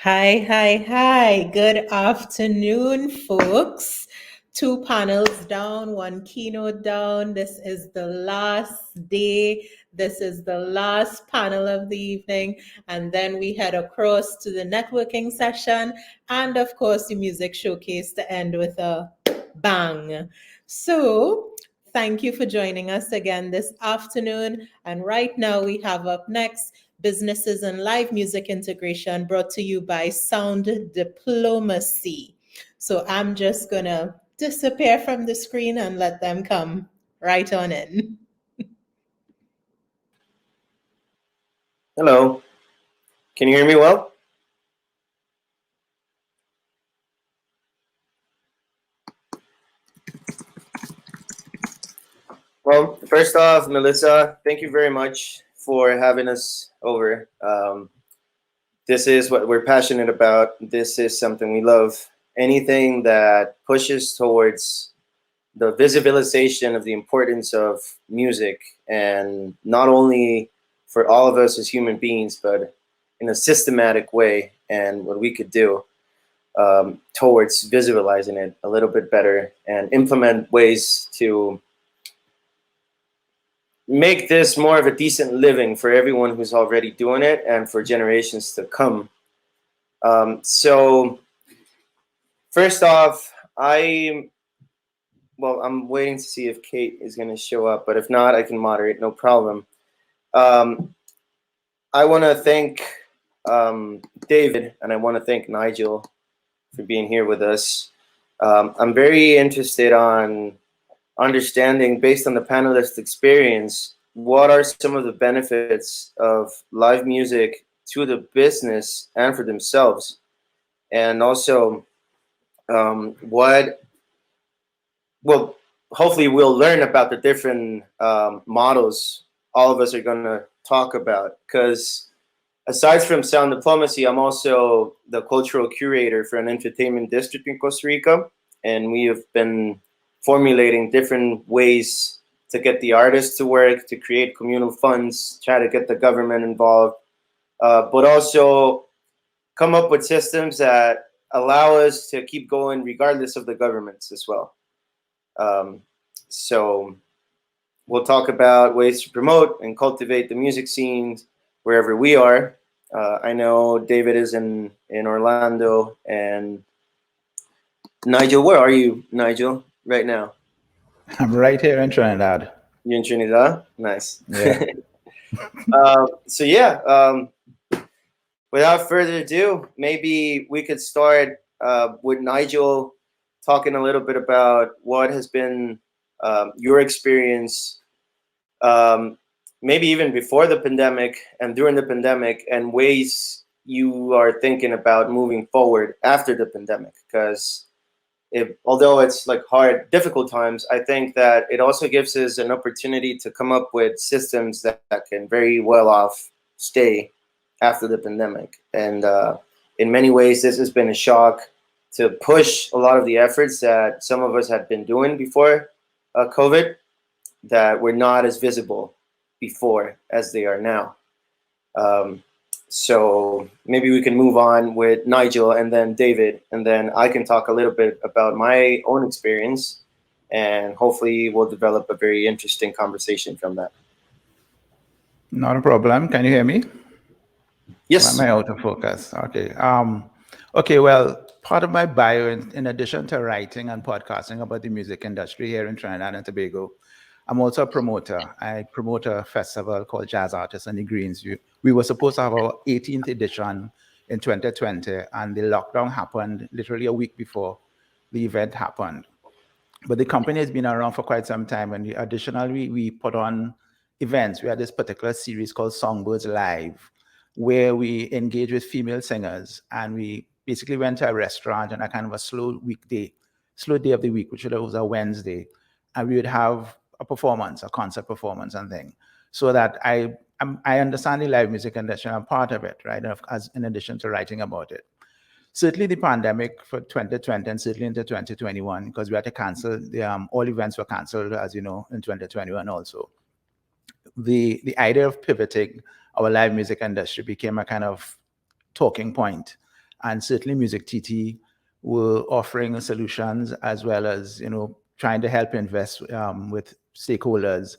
Hi, hi, hi. Good afternoon, folks. Two panels down, one keynote down. This is the last day. This is the last panel of the evening. And then we head across to the networking session and, of course, the music showcase to end with a bang. So, thank you for joining us again this afternoon. And right now, we have up next Businesses and Live Music Integration, brought to you by Sound Diplomacy. So I'm just going to disappear from the screen and let them come right on in. Hello. Can you hear me well? Well, first off, Melissa, thank you very much for having us over. This is what we're passionate about. This is something we love. Anything that pushes towards the visibilization of the importance of music, and not only for all of us as human beings, but in a systematic way, and what we could do towards visualizing it a little bit better and implement ways to make this more of a decent living for everyone who's already doing it and for generations to come. So first off, I'm waiting to see if Kate is going to show up, but if not, I can moderate, no problem. I want to thank David, and I want to thank Nigel for being here with us. I'm very interested on understanding, based on the panelist experience, what are some of the benefits of live music to the business and for themselves, and also hopefully we'll learn about the different models all of us are going to talk about, because aside from Sound Diplomacy, I'm also the cultural curator for an entertainment district in Costa Rica, and we have been formulating different ways to get the artists to work, to create communal funds, try to get the government involved, but also come up with systems that allow us to keep going regardless of the governments as well. So we'll talk about ways to promote and cultivate the music scenes wherever we are. I know David is in Orlando, and Nigel, where are you, Nigel, right now? I'm right here in Trinidad. You're in Trinidad? Nice. Yeah. Without further ado, maybe we could start with Nigel talking a little bit about what has been your experience, maybe even before the pandemic and during the pandemic, and ways you are thinking about moving forward after the pandemic. Because although it's like hard, difficult times, I think that it also gives us an opportunity to come up with systems that can very well off stay after the pandemic. And in many ways, this has been a shock to push a lot of the efforts that some of us had been doing before COVID, that were not as visible before as they are now. So maybe we can move on with Nigel and then David, and then I can talk a little bit about my own experience, and hopefully we'll develop a very interesting conversation from that. Not a problem. Can you hear me? Yes. Am I out of focus? Okay. Okay, well, part of my bio, in addition to writing and podcasting about the music industry here in Trinidad and Tobago, I'm also a promoter. I promote a festival called Jazz Artists and the Greens. We were supposed to have our 18th edition in 2020, and the lockdown happened literally a week before the event happened. But the company has been around for quite some time, and additionally, we put on events. We had this particular series called Songbirds Live, where we engage with female singers, and we basically went to a restaurant on a kind of a slow day of the week, which was a Wednesday, and we would have a performance, a concert performance and thing, so that I understand the live music industry. I'm part of it, right? As in addition to writing about it. Certainly the pandemic for 2020 and certainly into 2021, because we had to cancel, all events were canceled, as you know, in 2021 also. The idea of pivoting our live music industry became a kind of talking point. And certainly MusicTT were offering solutions as well as, trying to help invest with stakeholders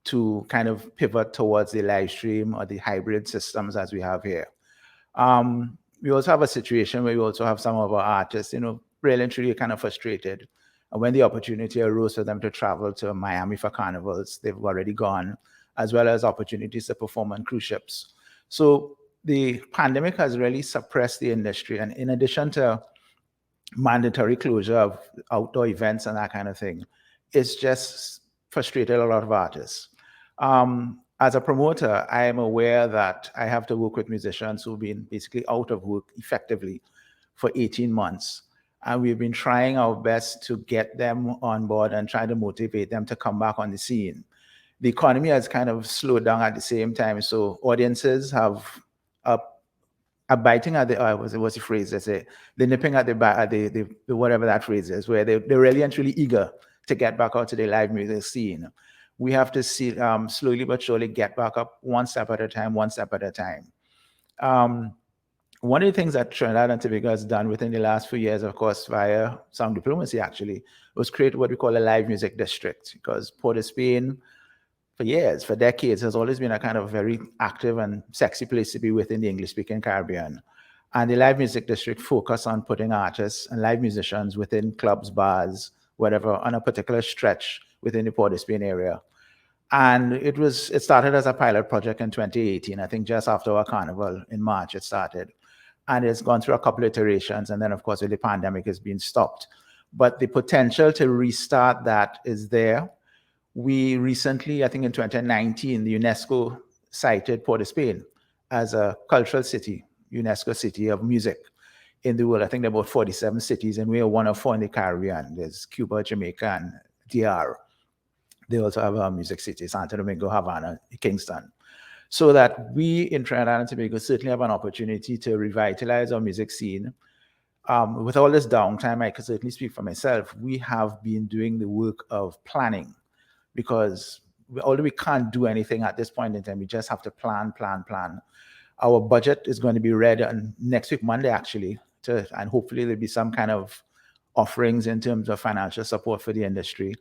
to kind of pivot towards the live stream or the hybrid systems as we have here. We also have a situation where we also have some of our artists, really and truly kind of frustrated. And when the opportunity arose for them to travel to Miami for carnivals, they've already gone, as well as opportunities to perform on cruise ships. So the pandemic has really suppressed the industry. And in addition to mandatory closure of outdoor events and that kind of thing, it's just frustrated a lot of artists. As a promoter, I am aware that I have to work with musicians who've been basically out of work effectively for 18 months. And we've been trying our best to get them on board and try to motivate them to come back on the scene. The economy has kind of slowed down at the same time. So audiences have are biting at the, what's the phrase they say? They're nipping at the whatever that phrase is, where they're really and truly eager to get back out to the live music scene. We have to see slowly but surely get back up one step at a time, one step at a time. One of the things that Trinidad and Tobago has done within the last few years, of course, via some diplomacy actually, was create what we call a live music district, because Port of Spain, for years, for decades, has always been a kind of very active and sexy place to be within the English-speaking Caribbean. And the live music district focused on putting artists and live musicians within clubs, bars, whatever, on a particular stretch within the Port of Spain area. And it started as a pilot project in 2018, I think just after our carnival in March it started. And it's gone through a couple of iterations, and then of course with the pandemic has been stopped. But the potential to restart that is there. We recently, I think in 2019, the UNESCO cited Port of Spain as a cultural city, UNESCO city of music in the world. I think there are about 47 cities, and we are one of 4 in the Caribbean. There's Cuba, Jamaica, and DR. They also have a music city, Santo Domingo, Havana, Kingston. So that we in Trinidad and Tobago certainly have an opportunity to revitalize our music scene. With all this downtime, I can certainly speak for myself. We have been doing the work of planning, because although we can't do anything at this point in time, we just have to plan. Our budget is going to be ready on next week, Monday, actually, and hopefully there'll be some kind of offerings in terms of financial support for the industry.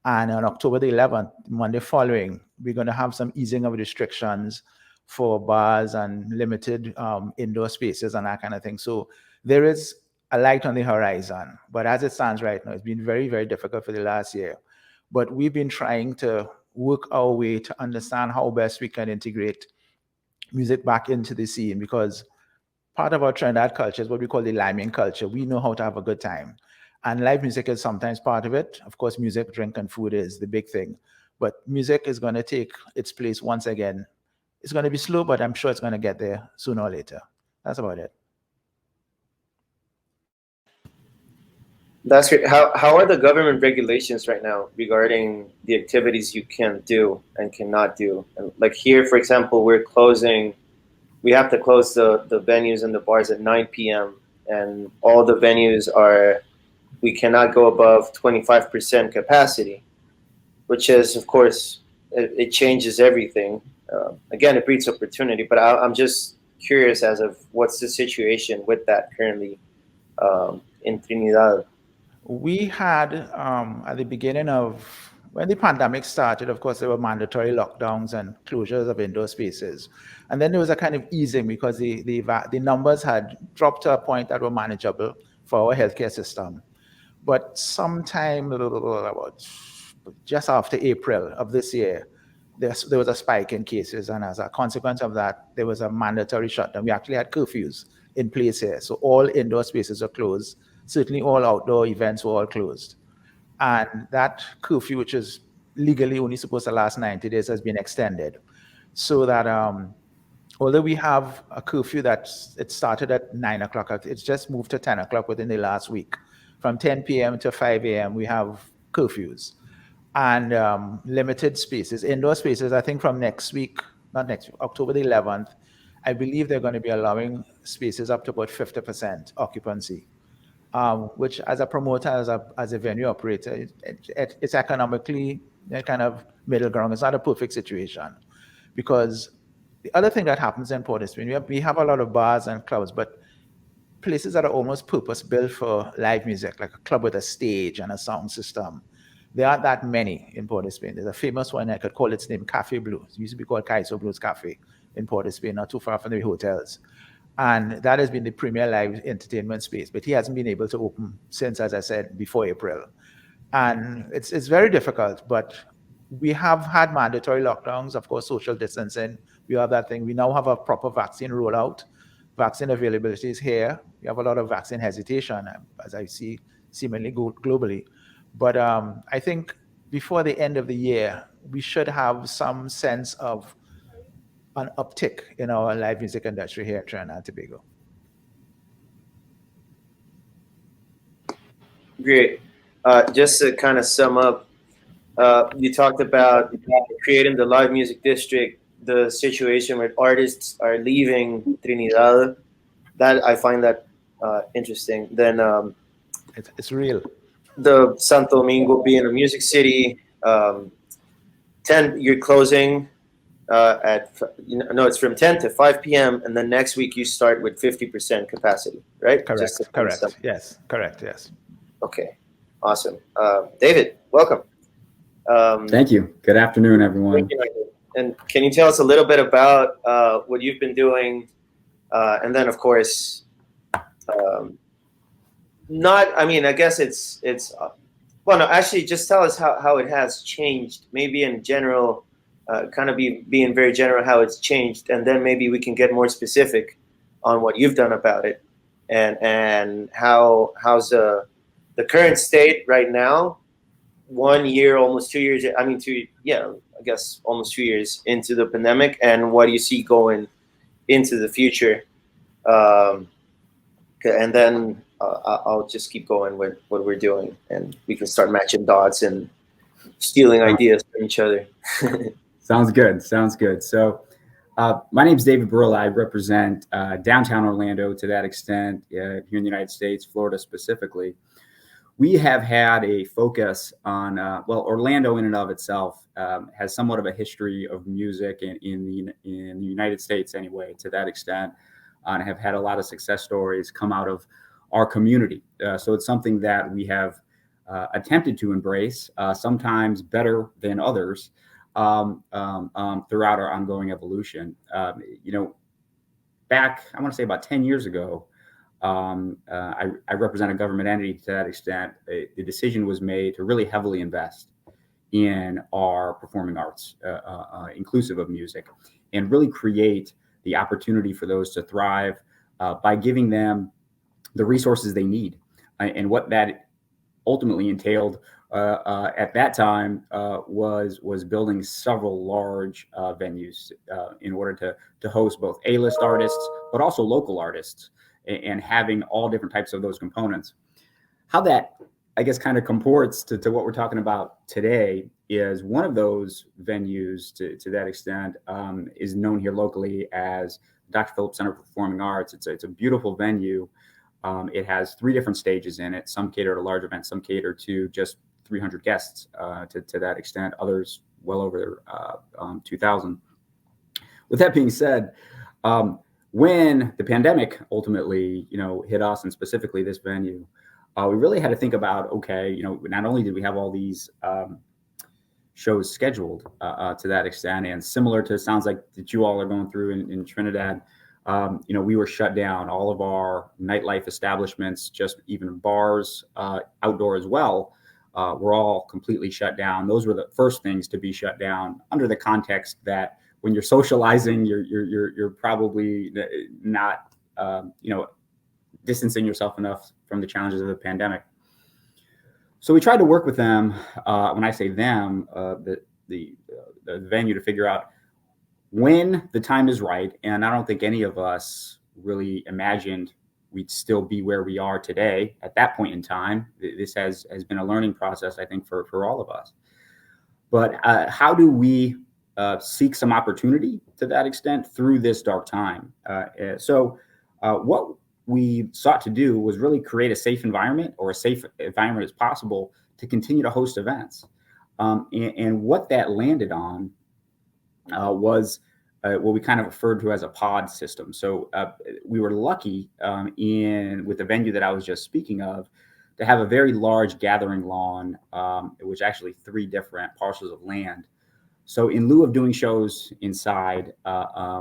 And on October the 11th, Monday following, we're going to have some easing of restrictions for bars and limited indoor spaces and that kind of thing. So there is a light on the horizon. But as it stands right now, it's been very, very difficult for the last year. But we've been trying to work our way to understand how best we can integrate music back into the scene, because part of our Trinidad culture is what we call the liming culture. We know how to have a good time. And live music is sometimes part of it. Of course, music, drink, and food is the big thing. But music is going to take its place once again. It's going to be slow, but I'm sure it's going to get there sooner or later. That's about it. That's great. How are the government regulations right now regarding the activities you can do and cannot do? And like here, for example, we have to close the venues and the bars at 9 p.m. and all the venues we cannot go above 25% capacity, which is, of course, it changes everything. Again, it breeds opportunity, but I'm just curious as of what's the situation with that currently in Trinidad. We had, at the beginning of, when the pandemic started, of course, there were mandatory lockdowns and closures of indoor spaces. And then there was a kind of easing because the numbers had dropped to a point that were manageable for our healthcare system. But sometime about just after April of this year, there was a spike in cases. And as a consequence of that, there was a mandatory shutdown. We actually had curfews in place here. So all indoor spaces are closed. Certainly all outdoor events were all closed. And that curfew, which is legally only supposed to last 90 days, has been extended. So that although we have a curfew it started at 9 o'clock, it's just moved to 10 o'clock within the last week. From 10 p.m. to 5 a.m., we have curfews and limited spaces, indoor spaces. I think from October the 11th, I believe they're going to be allowing spaces up to about 50% occupancy. Which as a promoter, as a venue operator, it's economically kind of middle ground. It's not a perfect situation, because the other thing that happens in Port of Spain, we have a lot of bars and clubs, but places that are almost purpose built for live music, like a club with a stage and a sound system. There aren't that many in Port of Spain. There's a famous one, I could call its name Cafe Blues. It used to be called Kaiso Blues Cafe in Port of Spain, not too far from the hotels. And that has been the premier live entertainment space, but he hasn't been able to open since, as I said, before April. And it's very difficult, but we have had mandatory lockdowns, of course, social distancing. We have that thing. We now have a proper vaccine rollout. Vaccine availability is here. We have a lot of vaccine hesitation, as I see seemingly globally. But I think before the end of the year, we should have some sense of an uptick in our live music industry here at Trinidad and Tobago. Great. Just to kind of sum up, you talked about creating the live music district, the situation where artists are leaving Trinidad. That I find that interesting. Then it's real. The Santo Domingo being a music city. 10, you're closing it's from 10 to 5 p.m. and then next week you start with 50% capacity, right? Correct. Yes. Correct. Yes. Okay. Awesome. David, welcome. Thank you. Good afternoon, everyone. Thank you, Nigel. And can you tell us a little bit about what you've been doing? And then, of course, I guess it's well, no, actually, just tell us how it has changed, maybe in general, kind of being very general, how it's changed. And then maybe we can get more specific on what you've done about it and how's the current state right now, 1 year, almost 2 years. I guess almost 2 years into the pandemic, and what do you see going into the future? And then I'll just keep going with what we're doing, and we can start matching dots and stealing ideas from each other. Sounds good. So my name is David Barilla. I represent downtown Orlando to that extent, here in the United States, Florida specifically. We have had a focus on, Orlando in and of itself has somewhat of a history of music in the United States anyway, to that extent, and have had a lot of success stories come out of our community. So it's something that we have attempted to embrace, sometimes better than others, throughout our ongoing evolution. Back, I want to say about 10 years ago, I represent a government entity to that extent. The decision was made to really heavily invest in our performing arts, inclusive of music, and really create the opportunity for those to thrive by giving them the resources they need. And what that ultimately entailed at that time was building several large venues in order to host both A-list artists, but also local artists, and having all different types of those components. How that, I guess, kind of comports to what we're talking about today is one of those venues to that extent is known here locally as Dr. Phillips Center for Performing Arts. It's a beautiful venue. It has 3 different stages in it. Some cater to large events, some cater to just 300 guests to that extent, others well over 2,000. With that being said, when the pandemic ultimately, hit us, and specifically this venue, we really had to think about, okay, not only did we have all these shows scheduled to that extent, and similar to sounds like that you all are going through in Trinidad, we were shut down. All of our nightlife establishments, just even bars, outdoor as well, were all completely shut down. Those were the first things to be shut down, under the context that when you're socializing, you're probably not, distancing yourself enough from the challenges of the pandemic. So we tried to work with them. When I say them, the venue, to figure out when the time is right. And I don't think any of us really imagined we'd still be where we are today at that point in time. This has been a learning process, I think, for all of us. But how do we seek some opportunity to that extent through this dark time? So what we sought to do was really create a safe environment, or as safe environment as possible, to continue to host events. And what that landed on was what we kind of referred to as a pod system. So we were lucky with the venue that I was just speaking of to have a very large gathering lawn, which actually 3 different parcels of land. So in lieu of doing shows inside,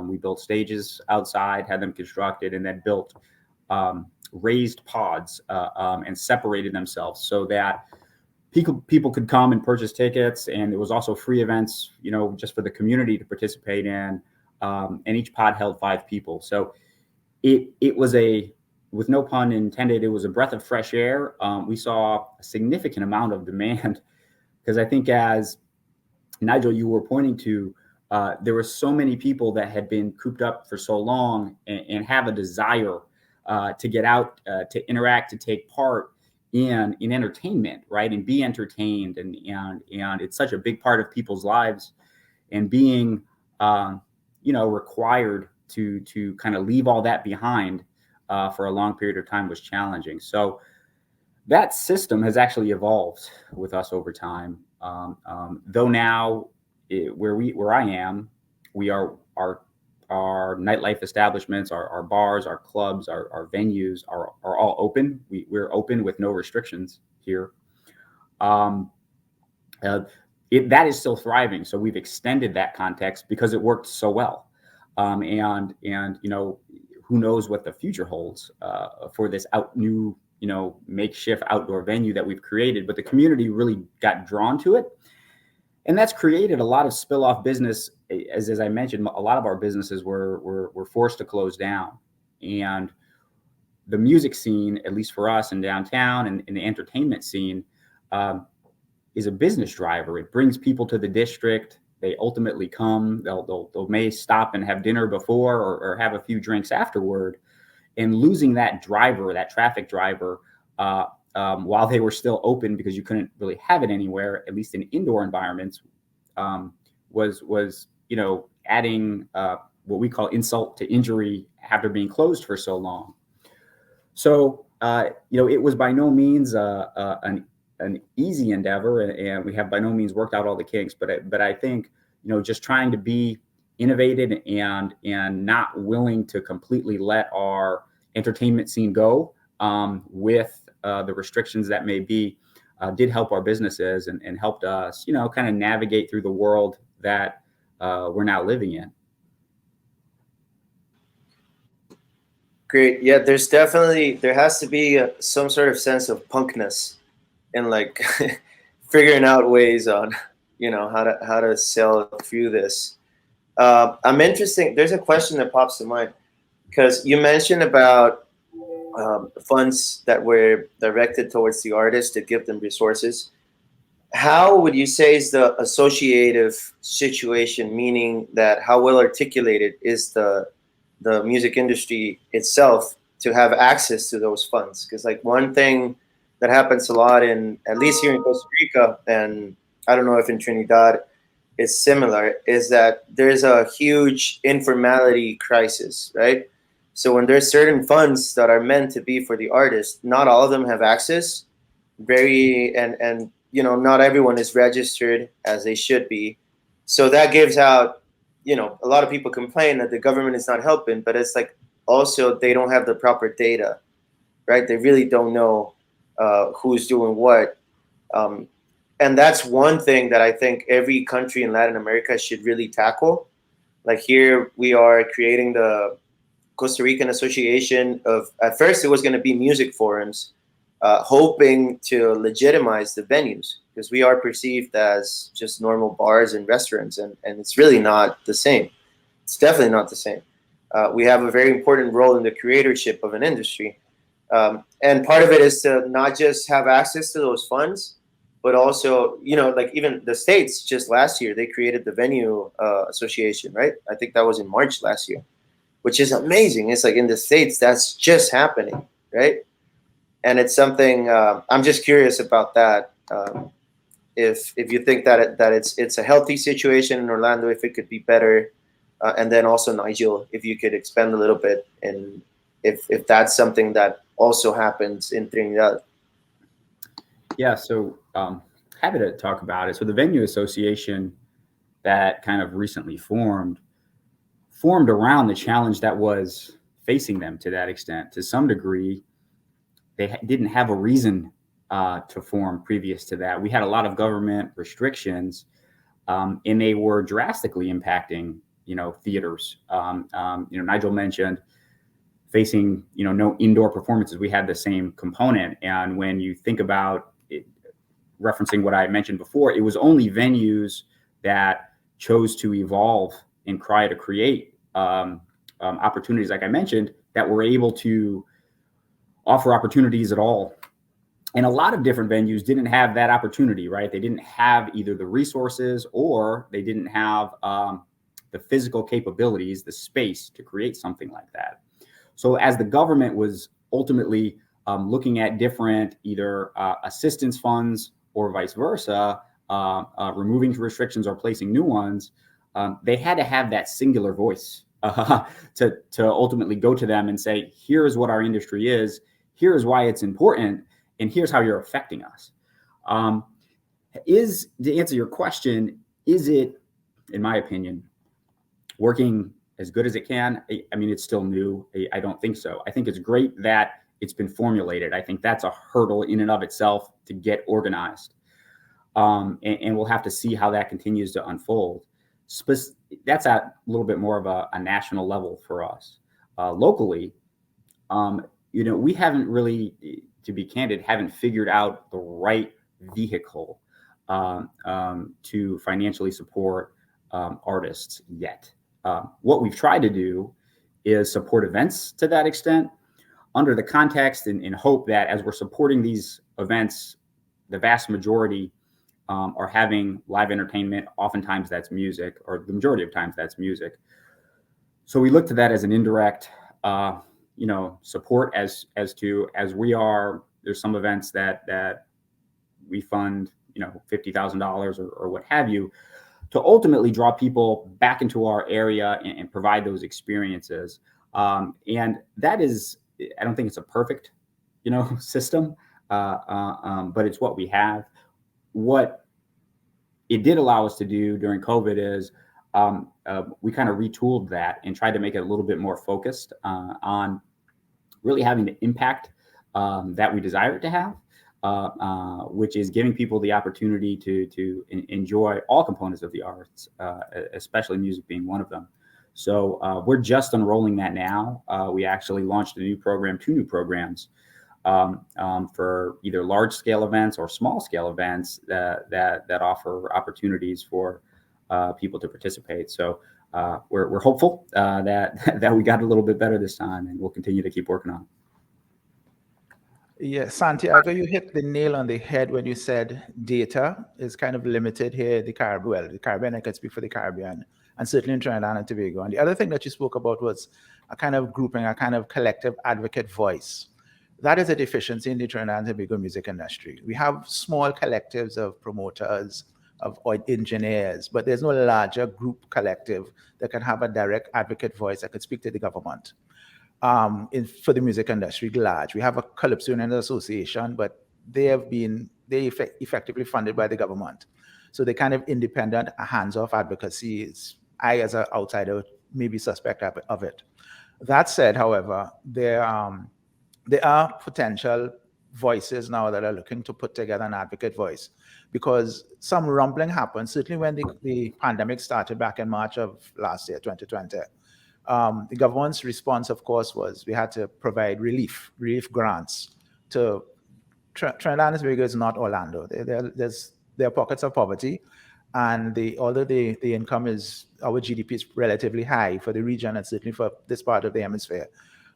we built stages outside, had them constructed, and then built raised pods and separated themselves so that people could come and purchase tickets. And there was also free events, just for the community to participate in. And each pod held 5 people. So it was with no pun intended, it was a breath of fresh air. We saw a significant amount of demand because I think, as Nigel, you were pointing to, there were so many people that had been cooped up for so long and have a desire to get out, to interact, to take part in entertainment, right? And be entertained. And it's such a big part of people's lives, and being, required to kind of leave all that behind for a long period of time was challenging. So that system has actually evolved with us over time. Though now, where I am, we are our nightlife establishments, our bars, our clubs, our venues are all open. We're open with no restrictions here. That is still thriving. So we've extended that context because it worked so well. And who knows what the future holds for this new makeshift outdoor venue that we've created, but the community really got drawn to it. And that's created a lot of spill-off business. As I mentioned, a lot of our businesses were forced to close down. And the music scene, at least for us in downtown and the entertainment scene, is a business driver. It brings people to the district. They ultimately come. They'll may stop and have dinner before or have a few drinks afterward. And losing that driver, that traffic driver, while they were still open, because you couldn't really have it anywhere, at least in indoor environments, was adding what we call insult to injury after being closed for so long. So it was by no means an easy endeavor, and we have by no means worked out all the kinks. But I think just trying to be innovative and not willing to completely let our entertainment scene go with the restrictions that may be did help our businesses and helped us kind of navigate through the world that we're now living in. Great. Yeah, there has to be some sort of sense of punkness in like figuring out ways on how to sail through this. I'm interested. There's a question that pops to mind because you mentioned about funds that were directed towards the artists to give them resources. How would you say is the associative situation, meaning that how well articulated is the music industry itself to have access to those funds? Because like one thing that happens a lot at least here in Costa Rica, and I don't know if in Trinidad it's similar, is that there's a huge informality crisis, right? So when there's certain funds that are meant to be for the artist, not all of them have access. And not everyone is registered as they should be. So that gives out, a lot of people complain that the government is not helping, but it's like also they don't have the proper data, right? They really don't know who's doing what. And that's one thing that I think every country in Latin America should really tackle. Like here we are creating the Costa Rican Association of, at first it was going to be music forums, hoping to legitimize the venues because we are perceived as just normal bars and restaurants, and it's really not the same. It's definitely not the same. We have a very important role in the creatorship of an industry. And part of it is to not just have access to those funds, but also, like even the States just last year, they created the Venue Association, right? I think that was in March last year, which is amazing. It's like in the States, that's just happening, right? And it's something I'm just curious about that. If you think that it's a healthy situation in Orlando, if it could be better, and then also Nigel, if you could expand a little bit, and if that's something that also happens in Trinidad. Yeah, so happy to talk about it. So the Venue Association that kind of recently formed formed around the challenge that was facing them to that extent. To some degree, they didn't have a reason to form previous to that. We had a lot of government restrictions, and they were drastically impacting, theaters. Nigel mentioned facing, no indoor performances. We had the same component. And when you think about it, referencing what I mentioned before, it was only venues that chose to evolve and try to create opportunities, like I mentioned, that were able to offer opportunities at all. And a lot of different venues didn't have that opportunity, right? They didn't have either the resources or they didn't have the physical capabilities, the space to create something like that. So as the government was ultimately looking at different either assistance funds or vice versa, removing restrictions or placing new ones, they had to have that singular voice to ultimately go to them and say, here's what our industry is, here's why it's important, and here's how you're affecting us. To answer your question, is it, in my opinion, working as good as it can? I mean, it's still new. I don't think so. I think it's great that it's been formulated. I think that's a hurdle in and of itself to get organized. And we'll have to see how that continues to unfold. That's at a little bit more of a national level for us. Locally, we haven't really, to be candid, haven't figured out the right vehicle to financially support artists yet. What we've tried to do is support events to that extent under the context and hope that as we're supporting these events, the vast majority are having live entertainment. Oftentimes that's music, or the majority of times that's music. So we look to that as an indirect, support as we are. There's some events that we fund, $50,000 or what have you, to ultimately draw people back into our area and provide those experiences. And that is, I don't think it's a perfect, system, but it's what we have. What it did allow us to do during COVID is we kind of retooled that and tried to make it a little bit more focused on really having the impact that we desire it to have. Which is giving people the opportunity to enjoy all components of the arts, especially music being one of them. So we're just unrolling that now. We actually launched two new programs for either large scale events or small scale events that offer opportunities for people to participate. So we're hopeful that we got a little bit better this time, and we'll continue to keep working on it. Yeah, Santiago, you hit the nail on the head when you said data is kind of limited here. The Caribbean, I can speak for the Caribbean, and certainly in Trinidad and Tobago. And the other thing that you spoke about was a kind of grouping, a kind of collective advocate voice. That is a deficiency in the Trinidad and Tobago music industry. We have small collectives of promoters, of engineers, but there's no larger group collective that can have a direct advocate voice that could speak to the government. For the music industry large. We have a Calypso Union Association, but they effectively funded by the government. So they kind of independent, hands-off advocacy. I, as an outsider, maybe suspect of it. That said, however, there are potential voices now that are looking to put together an advocate voice, because some rumbling happened, certainly when the pandemic started back in March of last year, 2020. The government's response, of course, was we had to provide relief grants to Trinidad and Tobago is not Orlando. There are pockets of poverty, and although the income our GDP is relatively high for the region and certainly for this part of the hemisphere,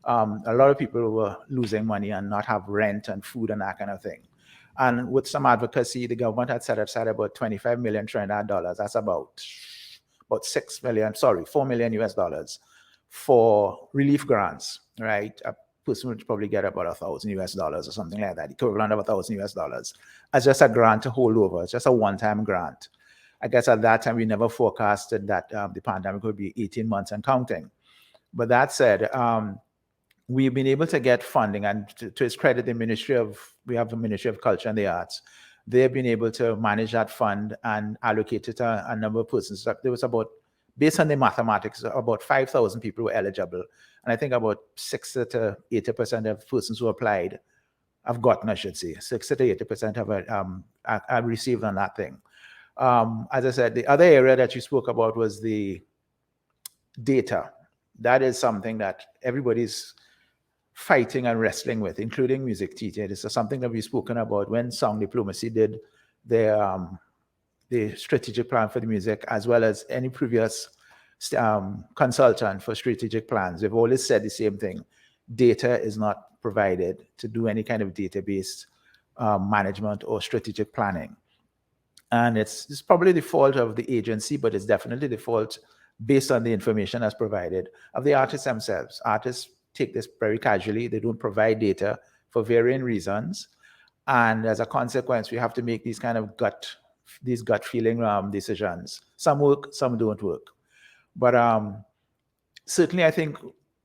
a lot of people were losing money and not have rent and food and that kind of thing. And with some advocacy, the government had set aside about 25 million Trinidad dollars. That's about $4 million US dollars for relief grants, right? A person would probably get about $1,000 US dollars or something like that, equivalent of $1,000 US dollars, as just a grant to hold over. It's just a one-time grant. I guess at that time we never forecasted that the pandemic would be 18 months and counting. But that said, we've been able to get funding, and to its credit, we have the Ministry of Culture and the Arts. They've been able to manage that fund and allocate it to a number of persons. There was about based on the mathematics, about 5,000 people were eligible. And I think about 60 to 80% of persons who applied have gotten, I should say, 60 to 80% have received on that thing. As I said, the other area that you spoke about was the data. That is something that everybody's fighting and wrestling with, including MusicTT. This is something that we've spoken about when Song Diplomacy did their the strategic plan for the music, as well as any previous consultant for strategic plans. We've always said the same thing. Data is not provided to do any kind of database management or strategic planning. And it's probably the fault of the agency, but it's definitely the fault based on the information that's provided of the artists themselves. Artists take this very casually. They don't provide data for varying reasons. And as a consequence, we have to make these kind of gut feeling decisions. Some work, some don't work. But certainly I think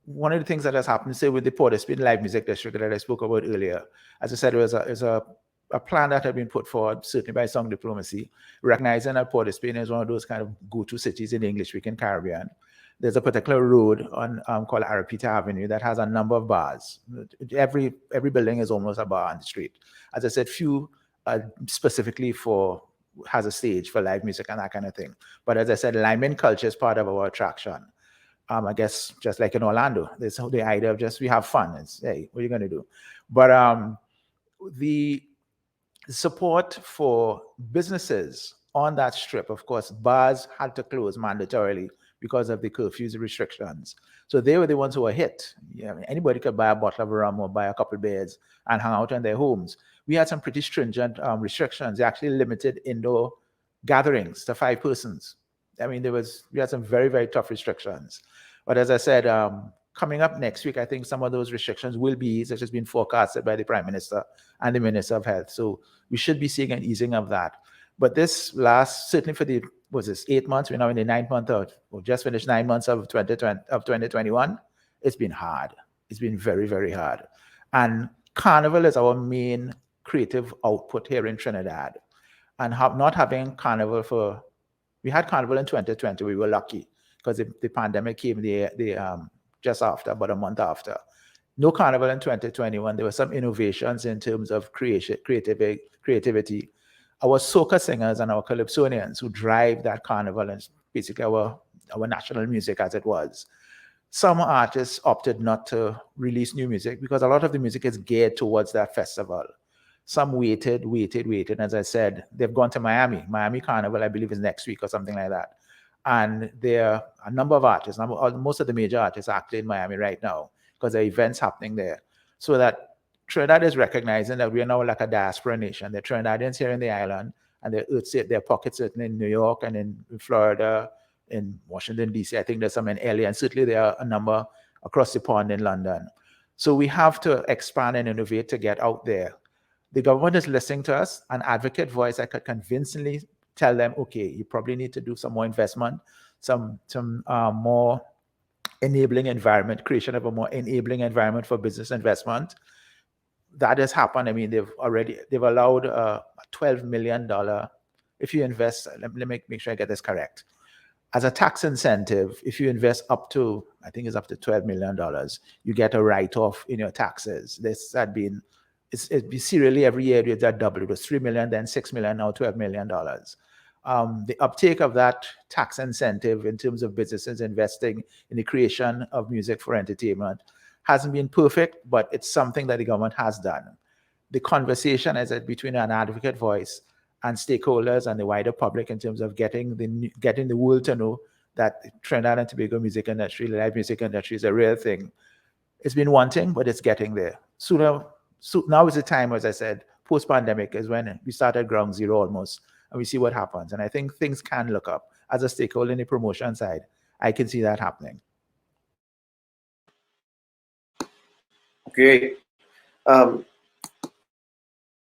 one of the things that has happened, say with the Port of Spain Live Music District that I spoke about earlier, as I said, it was a plan that had been put forward, certainly by Song Diplomacy, recognizing that Port of Spain is one of those kind of go-to cities in the English-speaking Caribbean. There's a particular road on called Arapita Avenue that has a number of bars. Every building is almost a bar on the street. As I said, few specifically has a stage for live music and that kind of thing. But as I said, lineman culture is part of our attraction. I guess just like in Orlando, there's the idea of just we have fun. It's, hey, what are you going to do? But the support for businesses on that strip, of course, bars had to close mandatorily because of the curfews restrictions. So they were the ones who were hit. Yeah, I mean, anybody could buy a bottle of rum or buy a couple of beers and hang out in their homes. We had some pretty stringent restrictions. They actually limited indoor gatherings to 5 persons. I mean, we had some very, very tough restrictions. But as I said, coming up next week, I think some of those restrictions will be eased, as has been forecasted by the Prime Minister and the Minister of Health. So we should be seeing an easing of that. But this last, certainly for the, 8 months, we're now in the 9th month of, or just finished 9 months of 2021, it's been hard. It's been very, very hard. And Carnival is our main creative output here in Trinidad. And not having Carnival we had Carnival in 2020, we were lucky because the pandemic came just after, about a month after. No Carnival in 2021. There were some innovations in terms of creativity. Our soca singers and our calypsonians who drive that Carnival and basically our national music as it was. Some artists opted not to release new music because a lot of the music is geared towards that festival. Some waited. As I said, they've gone to Miami. Miami Carnival, I believe, is next week or something like that. And there are a number of artists, most of the major artists are actually in Miami right now because there are events happening there. So that Trinidad is recognizing that we are now like a diaspora nation. The Trinidadians here in the island, and their pockets certainly in New York and in Florida, in Washington, D.C. I think there's some in LA, and certainly there are a number across the pond in London. So we have to expand and innovate to get out there. The government is listening to us. An advocate voice, I could convincingly tell them, okay, you probably need to do some more investment, some more enabling environment, creation of a more enabling environment for business investment. That has happened. I mean, they've allowed a $12 million, if you invest, let me make sure I get this correct. As a tax incentive, if you invest up to, I think it's up to $12 million, you get a write-off in your taxes. This had been, it's serially every year it's that double. It was $3 million, then $6 million, now $12 million. The uptake of that tax incentive in terms of businesses investing in the creation of music for entertainment hasn't been perfect, but it's something that the government has done. The conversation is between an advocate voice and stakeholders and the wider public in terms of getting the world to know that Trinidad and Tobago music industry, the live music industry is a real thing. It's been wanting, but it's getting there. Now is the time, as I said, post-pandemic is when we start at ground zero almost, and we see what happens. And I think things can look up. As a stakeholder in the promotion side, I can see that happening. Great.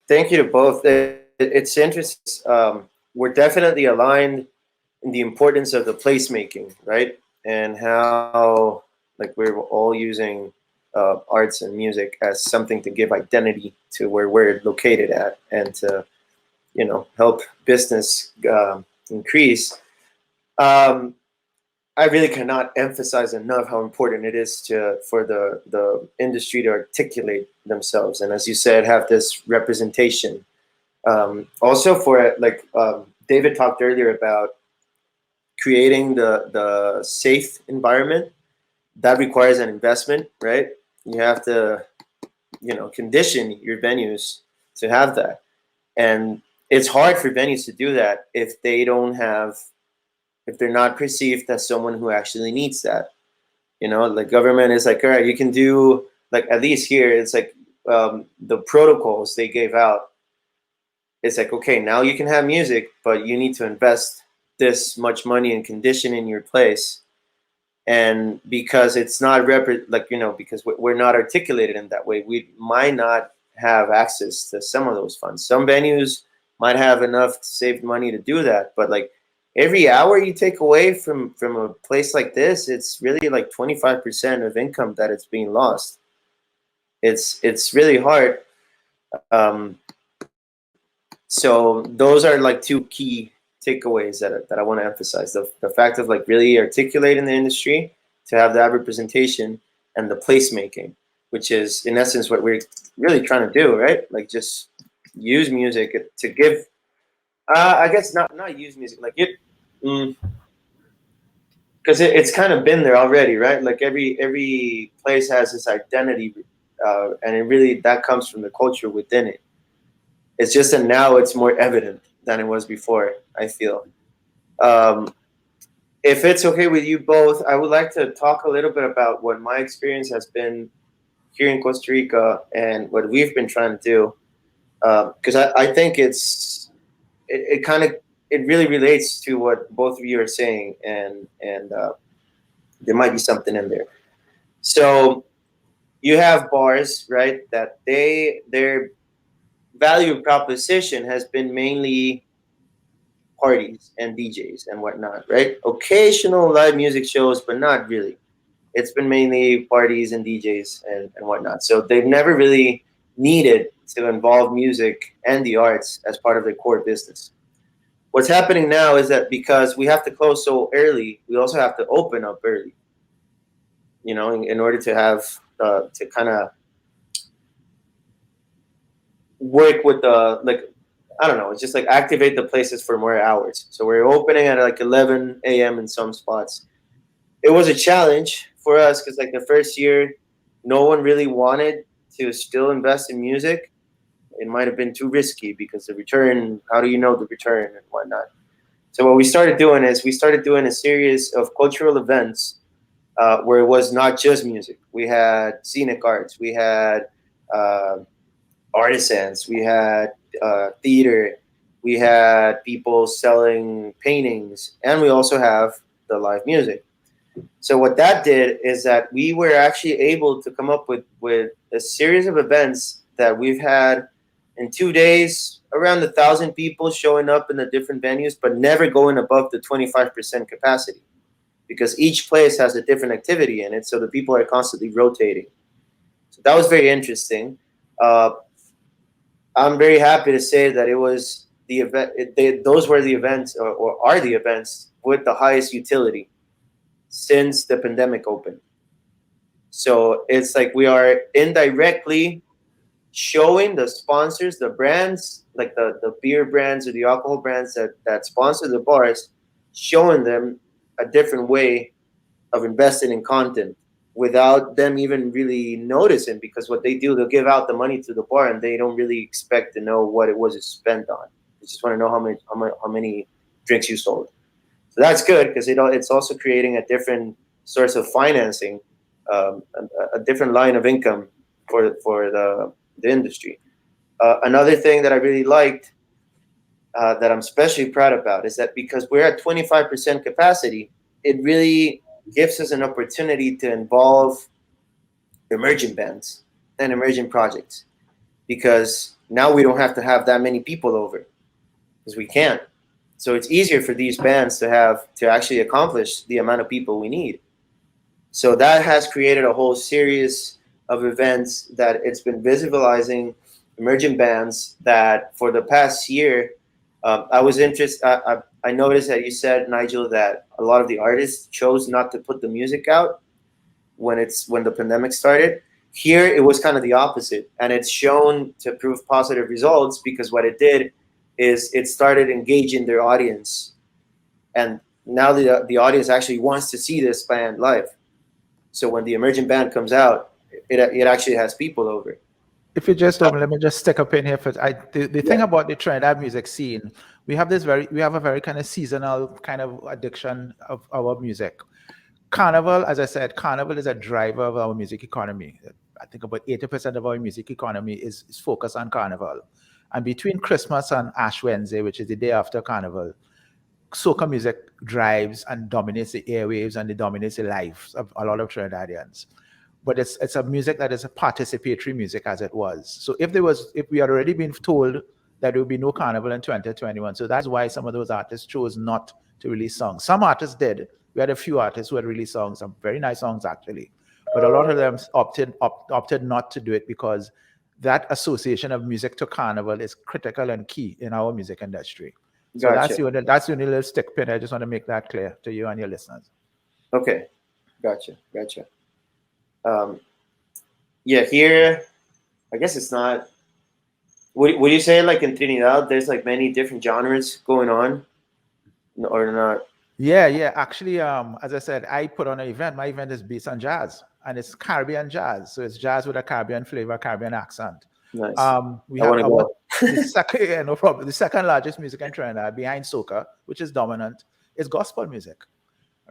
Thank you to both. It's interesting. We're definitely aligned in the importance of the placemaking, right? And how, like, we're all using arts and music as something to give identity to where we're located at and to, help business increase. I really cannot emphasize enough how important it is for the industry to articulate themselves, and as you said, have this representation. Also, for like David talked earlier about creating the safe environment, that requires an investment, right? You have to, condition your venues to have that, and it's hard for venues to do that if they're not perceived as someone who actually needs that. The government is like, all right, you can do, like, at least here, it's like the protocols they gave out. It's like, okay, now you can have music, but you need to invest this much money in conditioning your place. And because it's not because we're not articulated in that way, we might not have access to some of those funds. Some venues might have enough saved money to do that, but like every hour you take away from a place like this, it's really like 25% of income that it's being lost. It's really hard. So those are like two key takeaways that I want to emphasize: the fact of like really articulating the industry to have that representation, and the placemaking, which is in essence what we're really trying to do, right? Like just use music to give. I guess not use music like it, because it's kind of been there already, right? Like every place has this identity, and it really that comes from the culture within it. It's just that now it's more evident than it was before, I feel. If it's okay with you both, I would like to talk a little bit about what my experience has been here in Costa Rica and what we've been trying to do. Because I think it really relates to what both of you are saying, and there might be something in there. So you have bars, right, that their value proposition has been mainly parties and DJs and whatnot, right? Occasional live music shows, but not really. It's been mainly parties and DJs and whatnot. So they've never really needed to involve music and the arts as part of their core business. What's happening now is that because we have to close so early, we also have to open up early, in order to have to kind of work with I don't know, it's just like activate the places for more hours. So we're opening at like 11 a.m. in some spots. It was a challenge for us because like the first year, no one really wanted to still invest in music. It might have been too risky because the return, how do you know the return and whatnot? So what we started doing is we started doing a series of cultural events where it was not just music. We had scenic arts, we had artisans, we had theater, we had people selling paintings, and we also have the live music. So what that did is that we were actually able to come up with a series of events that we've had in 2 days, around 1,000 people showing up in the different venues, but never going above the 25% capacity, because each place has a different activity in it, so the people are constantly rotating. So that was very interesting. I'm very happy to say that it was the event. Those were the events, or are the events with the highest utility since the pandemic opened. So it's like we are indirectly showing the sponsors, the brands, like the beer brands or the alcohol brands that sponsor the bars, showing them a different way of investing in content without them even really noticing, because what they do, they'll give out the money to the bar and they don't really expect to know what it was spent on. They just want to know how many drinks you sold. So that's good because it's also creating a different source of financing, a different line of income for the industry. Another thing that I really liked, that I'm especially proud about, is that because we're at 25% capacity, it really gives us an opportunity to involve emerging bands and emerging projects, because now we don't have to have that many people over, because we can't. So it's easier for these bands to actually accomplish the amount of people we need. So that has created a whole series of events that it's been visualizing emerging bands that for the past year, I was interested. I noticed that you said, Nigel, that a lot of the artists chose not to put the music out when the pandemic started. Here, it was kind of the opposite, and it's shown to prove positive results because what it did is it started engaging their audience, and now the audience actually wants to see this band live. So when the emerging band comes out, it actually has people over. If you just let me just stick up in here for the thing about the Trinidad music scene, we have a very kind of seasonal kind of addiction of our music. Carnival, as I said, Carnival is a driver of our music economy. I think about 80% of our music economy is focused on Carnival. And between Christmas and Ash Wednesday, which is the day after Carnival, soca music drives and dominates the airwaves and it dominates the lives of a lot of Trinidadians. But it's a music that is a participatory music as it was. So if we had already been told that there would be no Carnival in 2021, so that's why some of those artists chose not to release songs. Some artists did. We had a few artists who had released songs, some very nice songs actually, but a lot of them opted not to do it because that association of music to Carnival is critical and key in our music industry. So Gotcha. that's the only little stick pin. I just want to make that clear to you and your listeners. Okay, gotcha. Yeah, here, I guess it's not. Would you say like in Trinidad, there's like many different genres going on, or not? Yeah. Actually, as I said, I put on an event. My event is based on jazz, and it's Caribbean jazz. So it's jazz with a Caribbean flavor, Caribbean accent. Nice. We I have want to go. no problem. The second largest music in Trinidad, behind soca, which is dominant, is gospel music,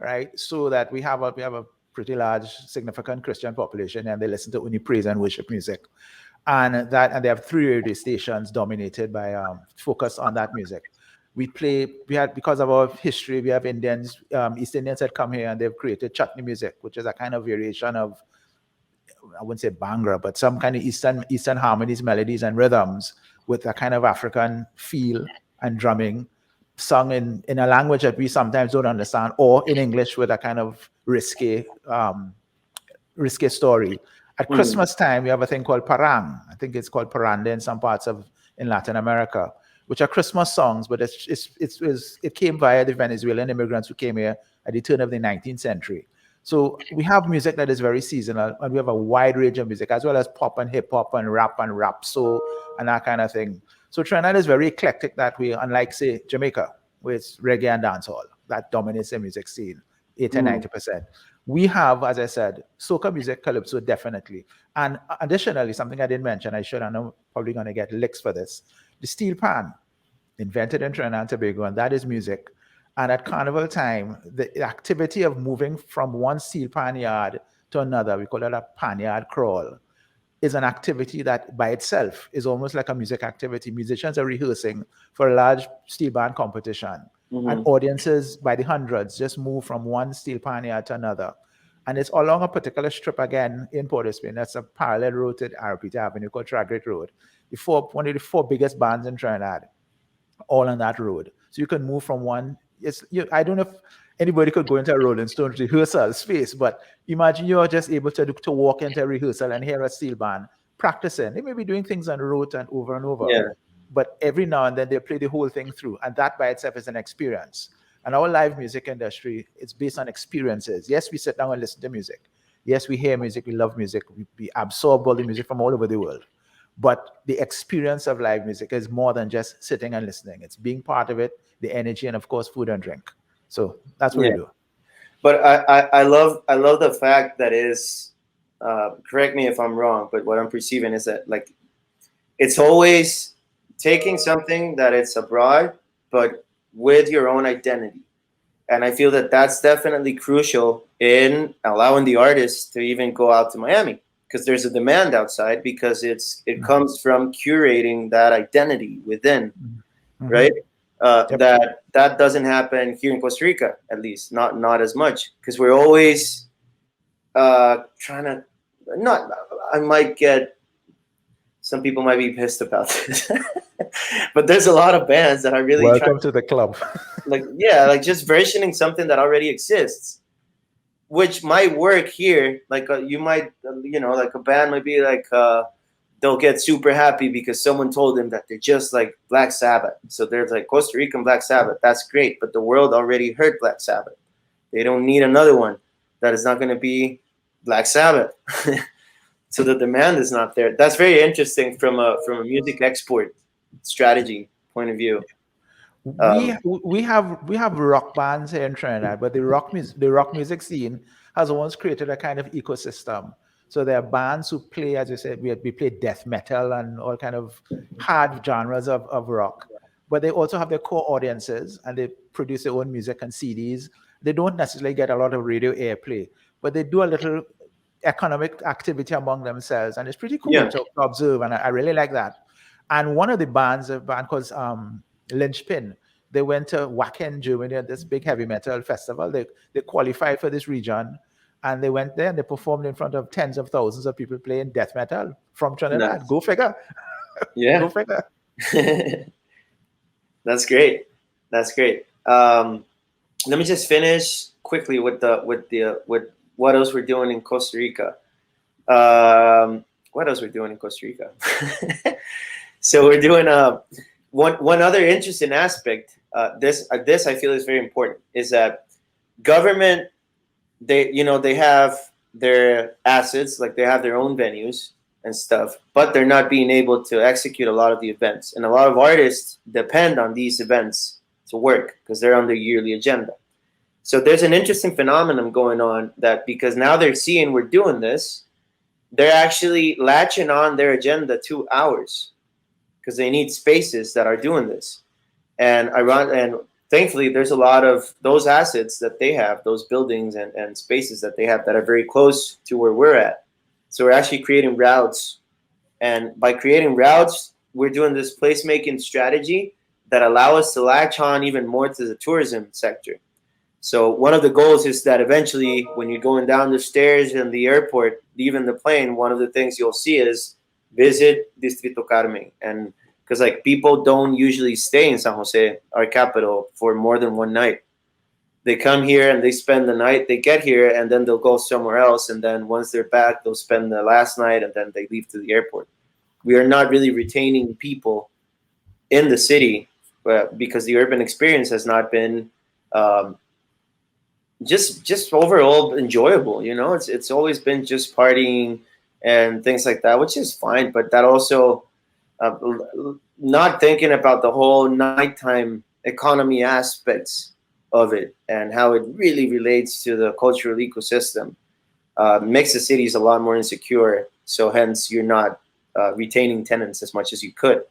right? So that we have a pretty large, significant Christian population, and they listen to only praise and worship music, and they have 3 radio stations dominated by focus on that music. Because of our history, we have Indians, East Indians that come here and they've created chutney music, which is a kind of variation of, I wouldn't say Bhangra, but some kind of Eastern harmonies, melodies, and rhythms with a kind of African feel and drumming, sung in a language that we sometimes don't understand, or in English with a kind of risque story. At Christmas time, we have a thing called parang. I think it's called paranda in some parts in Latin America, which are Christmas songs, but it came via the Venezuelan immigrants who came here at the turn of the 19th century. So we have music that is very seasonal, and we have a wide range of music, as well as pop and hip hop and rap soul and that kind of thing. So Trinidad is very eclectic that way, unlike, say, Jamaica, where it's reggae and dancehall that dominates the music scene, 80 and 90%. We have, as I said, soca music, calypso, definitely. And additionally, something I didn't mention, I know probably going to get licks for this, the steel pan, invented in Trinidad and Tobago, and that is music. And at Carnival time, the activity of moving from one steel pan yard to another, we call it a pan yard crawl, is an activity that by itself is almost like a music activity. Musicians are rehearsing for a large steel band competition, and audiences by the hundreds just move from one steel pan yard to another. And it's along a particular strip again in Port of Spain. That's a parallel road to Arapita Avenue called Tragrit Road. One of the 4 biggest bands in Trinidad, all on that road. So you can move from one. I don't know if anybody could go into a Rolling Stones rehearsal space, but imagine you're just able to walk into a rehearsal and hear a steel band practicing. They may be doing things on rote and over, Yeah. but every now and then they play the whole thing through, and that by itself is an experience. And our live music industry, it's based on experiences. Yes, we sit down and listen to music. Yes, we hear music, we love music, we absorb all the music from all over the world. But the experience of live music is more than just sitting and listening. It's being part of it, the energy, and of course, food and drink. So that's what we do. But I love the fact that is, correct me if I'm wrong, but what I'm perceiving is that like it's always taking something that it's abroad, but with your own identity. And I feel that that's definitely crucial in allowing the artists to even go out to Miami, because there's a demand outside, because it comes from curating that identity within, right? That doesn't happen here in Costa Rica, at least not as much, because we're always trying to I might get, some people might be pissed about this, but there's a lot of bands that are really welcome to the club. like just versioning something that already exists, which might work here. Like you might, like a band might be like they'll get super happy because someone told them that they're just like Black Sabbath. So there's like Costa Rican Black Sabbath. That's great, but the world already heard Black Sabbath. They don't need another one that is not going to be Black Sabbath. So the demand is not there. That's very interesting from a music export strategy point of view. We have rock bands here in Trinidad, but the rock music scene has once created a kind of ecosystem. So there are bands who play, as you said, we play death metal and all kind of hard genres of rock. But they also have their core audiences, and they produce their own music and CDs. They don't necessarily get a lot of radio airplay, but they do a little economic activity among themselves, and it's pretty cool to observe, and I really like that. And one of the bands, a band called Lynchpin, they went to Wacken, Germany, at this big heavy metal festival. They qualified for this region, and they went there and they performed in front of tens of thousands of people playing death metal from Trinidad. Nice. Go figure. Yeah. Go figure. That's great. That's great. Let me just finish quickly with what else we're doing in Costa Rica. What else we're doing in Costa Rica? So we're doing one other interesting aspect. This I feel is very important, is that government, they have their assets, like they have their own venues and stuff, but they're not being able to execute a lot of the events, and a lot of artists depend on these events to work because they're on their yearly agenda. So there's an interesting phenomenon going on, that because now they're seeing we're doing this, they're actually latching on their agenda to ours because they need spaces that are doing this. And thankfully, there's a lot of those assets that they have, those buildings and spaces that they have that are very close to where we're at. So we're actually creating routes. And by creating routes, we're doing this placemaking strategy that allow us to latch on even more to the tourism sector. So one of the goals is that eventually, when you're going down the stairs in the airport, leaving the plane, one of the things you'll see is visit Distrito Carmen. And because like people don't usually stay in San Jose, our capital, for more than one night. They come here and they spend the night, they get here, and then they'll go somewhere else. And then once they're back, they'll spend the last night, and then they leave to the airport. We are not really retaining people in the city because the urban experience has not been just overall enjoyable. It's always been just partying and things like that, which is fine, but that also not thinking about the whole nighttime economy aspects of it and how it really relates to the cultural ecosystem makes the cities a lot more insecure. So hence you're not retaining tenants as much as you could.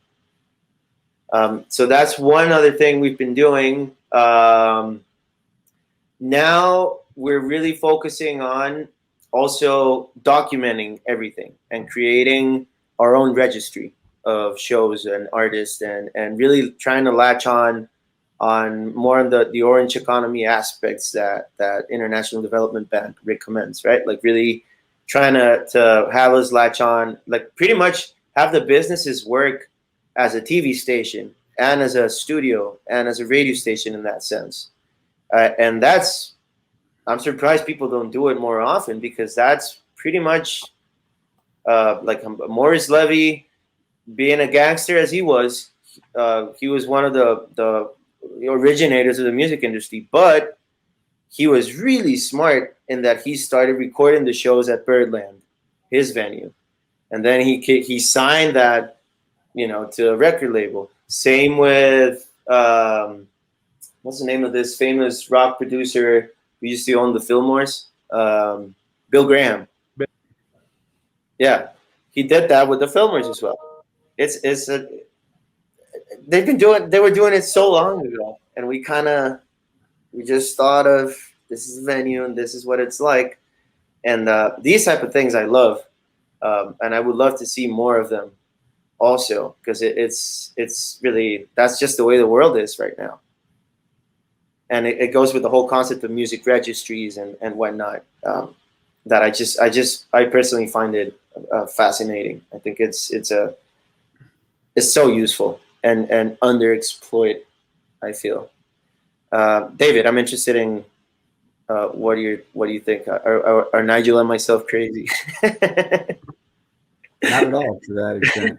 So that's one other thing we've been doing. Now we're really focusing on also documenting everything and creating our own registry of shows and artists, and really trying to latch on more on the orange economy aspects that International Development Bank recommends, right? Like really trying to have us latch on, like pretty much have the businesses work as a TV station and as a studio and as a radio station in that sense. And I'm surprised people don't do it more often, because that's pretty much like Maurice Levy, being a gangster as he was one of the originators of the music industry, but he was really smart in that he started recording the shows at Birdland, his venue, and then he signed that, to a record label. Same with what's the name of this famous rock producer who used to own the Fillmores? Bill Graham. Yeah, he did that with the Fillmores as well. They were doing it so long ago, and we just thought of, this is the venue and this is what it's like. And these type of things I love, and I would love to see more of them also, because it's really, that's just the way the world is right now. And it goes with the whole concept of music registries and whatnot, that I personally find it fascinating. I think it's so useful and underexploited, I feel. David, I'm interested in what do you think? Are Nigel and myself crazy? Not at all to that extent.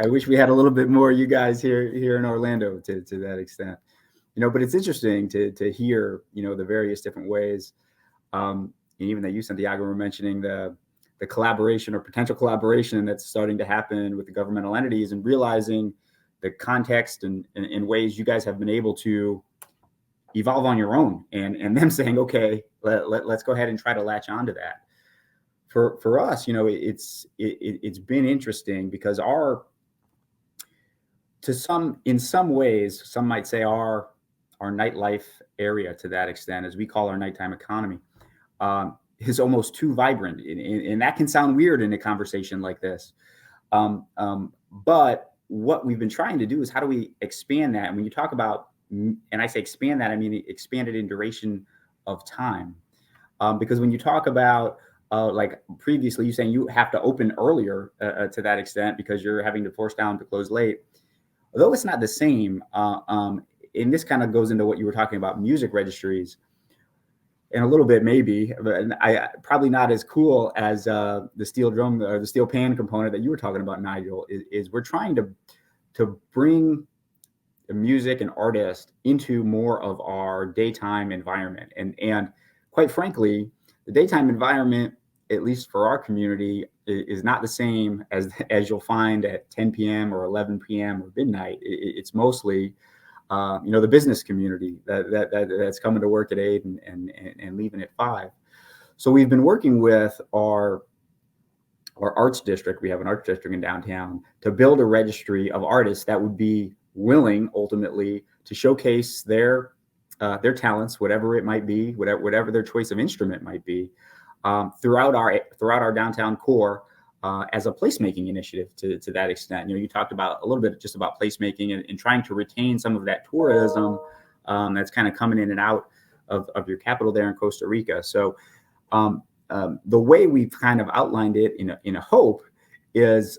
I wish we had a little bit more you guys here in Orlando to that extent. But it's interesting to hear, the various different ways. And even that you, Santiago, were mentioning the collaboration or potential collaboration that's starting to happen with the governmental entities, and realizing the context and ways you guys have been able to evolve on your own, and them saying, okay, let's go ahead and try to latch onto that. For us, it's been interesting because in some ways, some might say our nightlife area, to that extent, as we call our nighttime economy, is almost too vibrant, and that can sound weird in a conversation like this. But what we've been trying to do is, how do we expand that? And when you talk about, and I say expand that, I mean expand it in duration of time, because when you talk about like previously, you saying you have to open earlier to that extent because you're having to force down to close late, although it's not the same. And this kind of goes into what you were talking about, music registries, and a little bit maybe, but I probably not as cool as the steel drum or the steel pan component that you were talking about, Nigel. Is we're trying to bring the music and artist into more of our daytime environment, and quite frankly, the daytime environment, at least for our community, is not the same as you'll find at 10 p.m. or 11 p.m. or midnight. It's mostly the business community that's coming to work at 8 and leaving at 5. So we've been working with our arts district. We have an arts district in downtown, to build a registry of artists that would be willing ultimately to showcase their talents, whatever it might be, whatever their choice of instrument might be, throughout our downtown core, as a placemaking initiative to that extent. You talked about a little bit just about placemaking and trying to retain some of that tourism that's kind of coming in and out of your capital there in Costa Rica. So the way we've kind of outlined it in a hope is,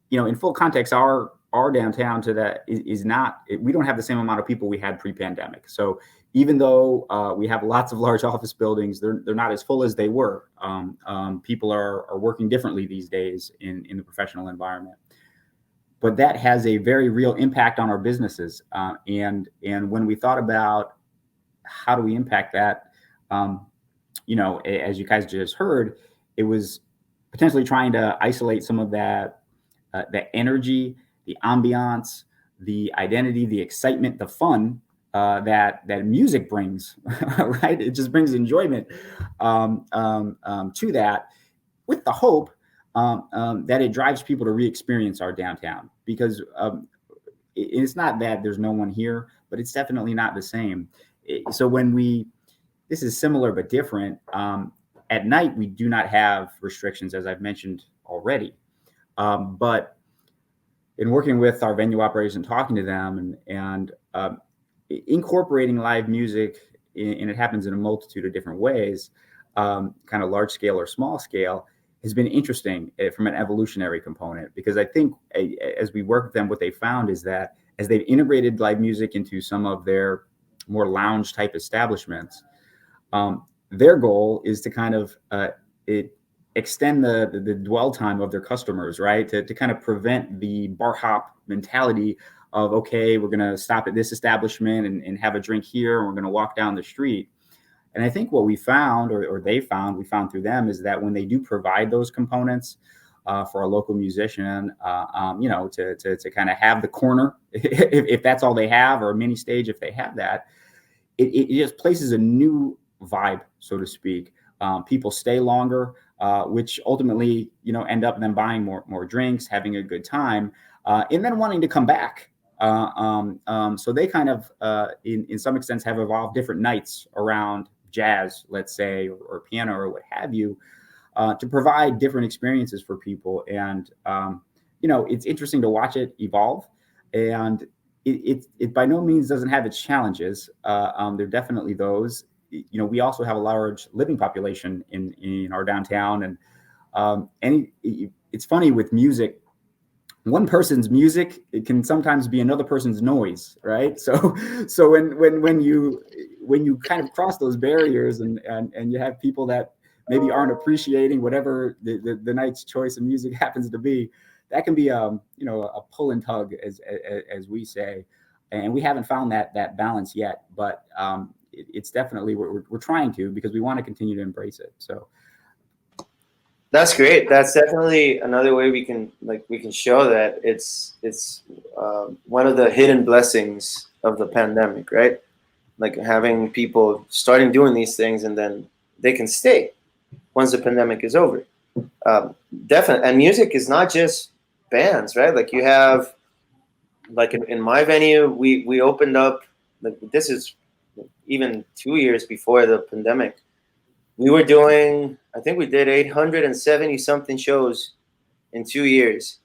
in full context, our downtown to that is not, we don't have the same amount of people we had pre-pandemic. So even though we have lots of large office buildings, they're not as full as they were. People are working differently these days in the professional environment. But that has a very real impact on our businesses. And when we thought about how do we impact that, as you guys just heard, it was potentially trying to isolate some of that, the energy, the ambiance, the identity, the excitement, the fun that music brings, right? It just brings enjoyment to that, with the hope that it drives people to re-experience our downtown. Because it's not that there's no one here, but it's definitely not the same. So this is similar but different. At night, we do not have restrictions, as I've mentioned already. But in working with our venue operators and talking to them and incorporating live music, and it happens in a multitude of different ways, kind of large scale or small scale, has been interesting from an evolutionary component. Because I think as we work with them, what they found is that as they've integrated live music into some of their more lounge type establishments, their goal is to kind of extend the dwell time of their customers, right? To kind of prevent the bar hop mentality of, okay, we're going to stop at this establishment and have a drink here, and we're going to walk down the street. And I think what we found, or we found through them, is that when they do provide those components for a local musician, to kind of have the corner, if that's all they have, or a mini stage if they have that, it just places a new vibe, so to speak. People stay longer, which ultimately, end up them buying more drinks, having a good time, and then wanting to come back. So they kind of, in some extent, have evolved different nights around jazz, let's say, or piano or what have you, to provide different experiences for people. And, it's interesting to watch it evolve. And it by no means doesn't have its challenges. There are definitely those. We also have a large living population in our downtown, and it's funny with music. One person's music, it can sometimes be another person's noise, right? So when you kind of cross those barriers and you have people that maybe aren't appreciating whatever the night's choice of music happens to be. That can be a pull and tug, as we say, and we haven't found that balance yet. But it's definitely we're trying to, because we want to continue to embrace it. So that's great. That's definitely another way we can show that it's one of the hidden blessings of the pandemic, right? Like having people starting doing these things, and then they can stay once the pandemic is over. Definitely. And music is not just bands, right? Like you have, like in my venue, we opened up, like this is even 2 years before the pandemic. We were doing, I think we did 870 something shows in 2 years.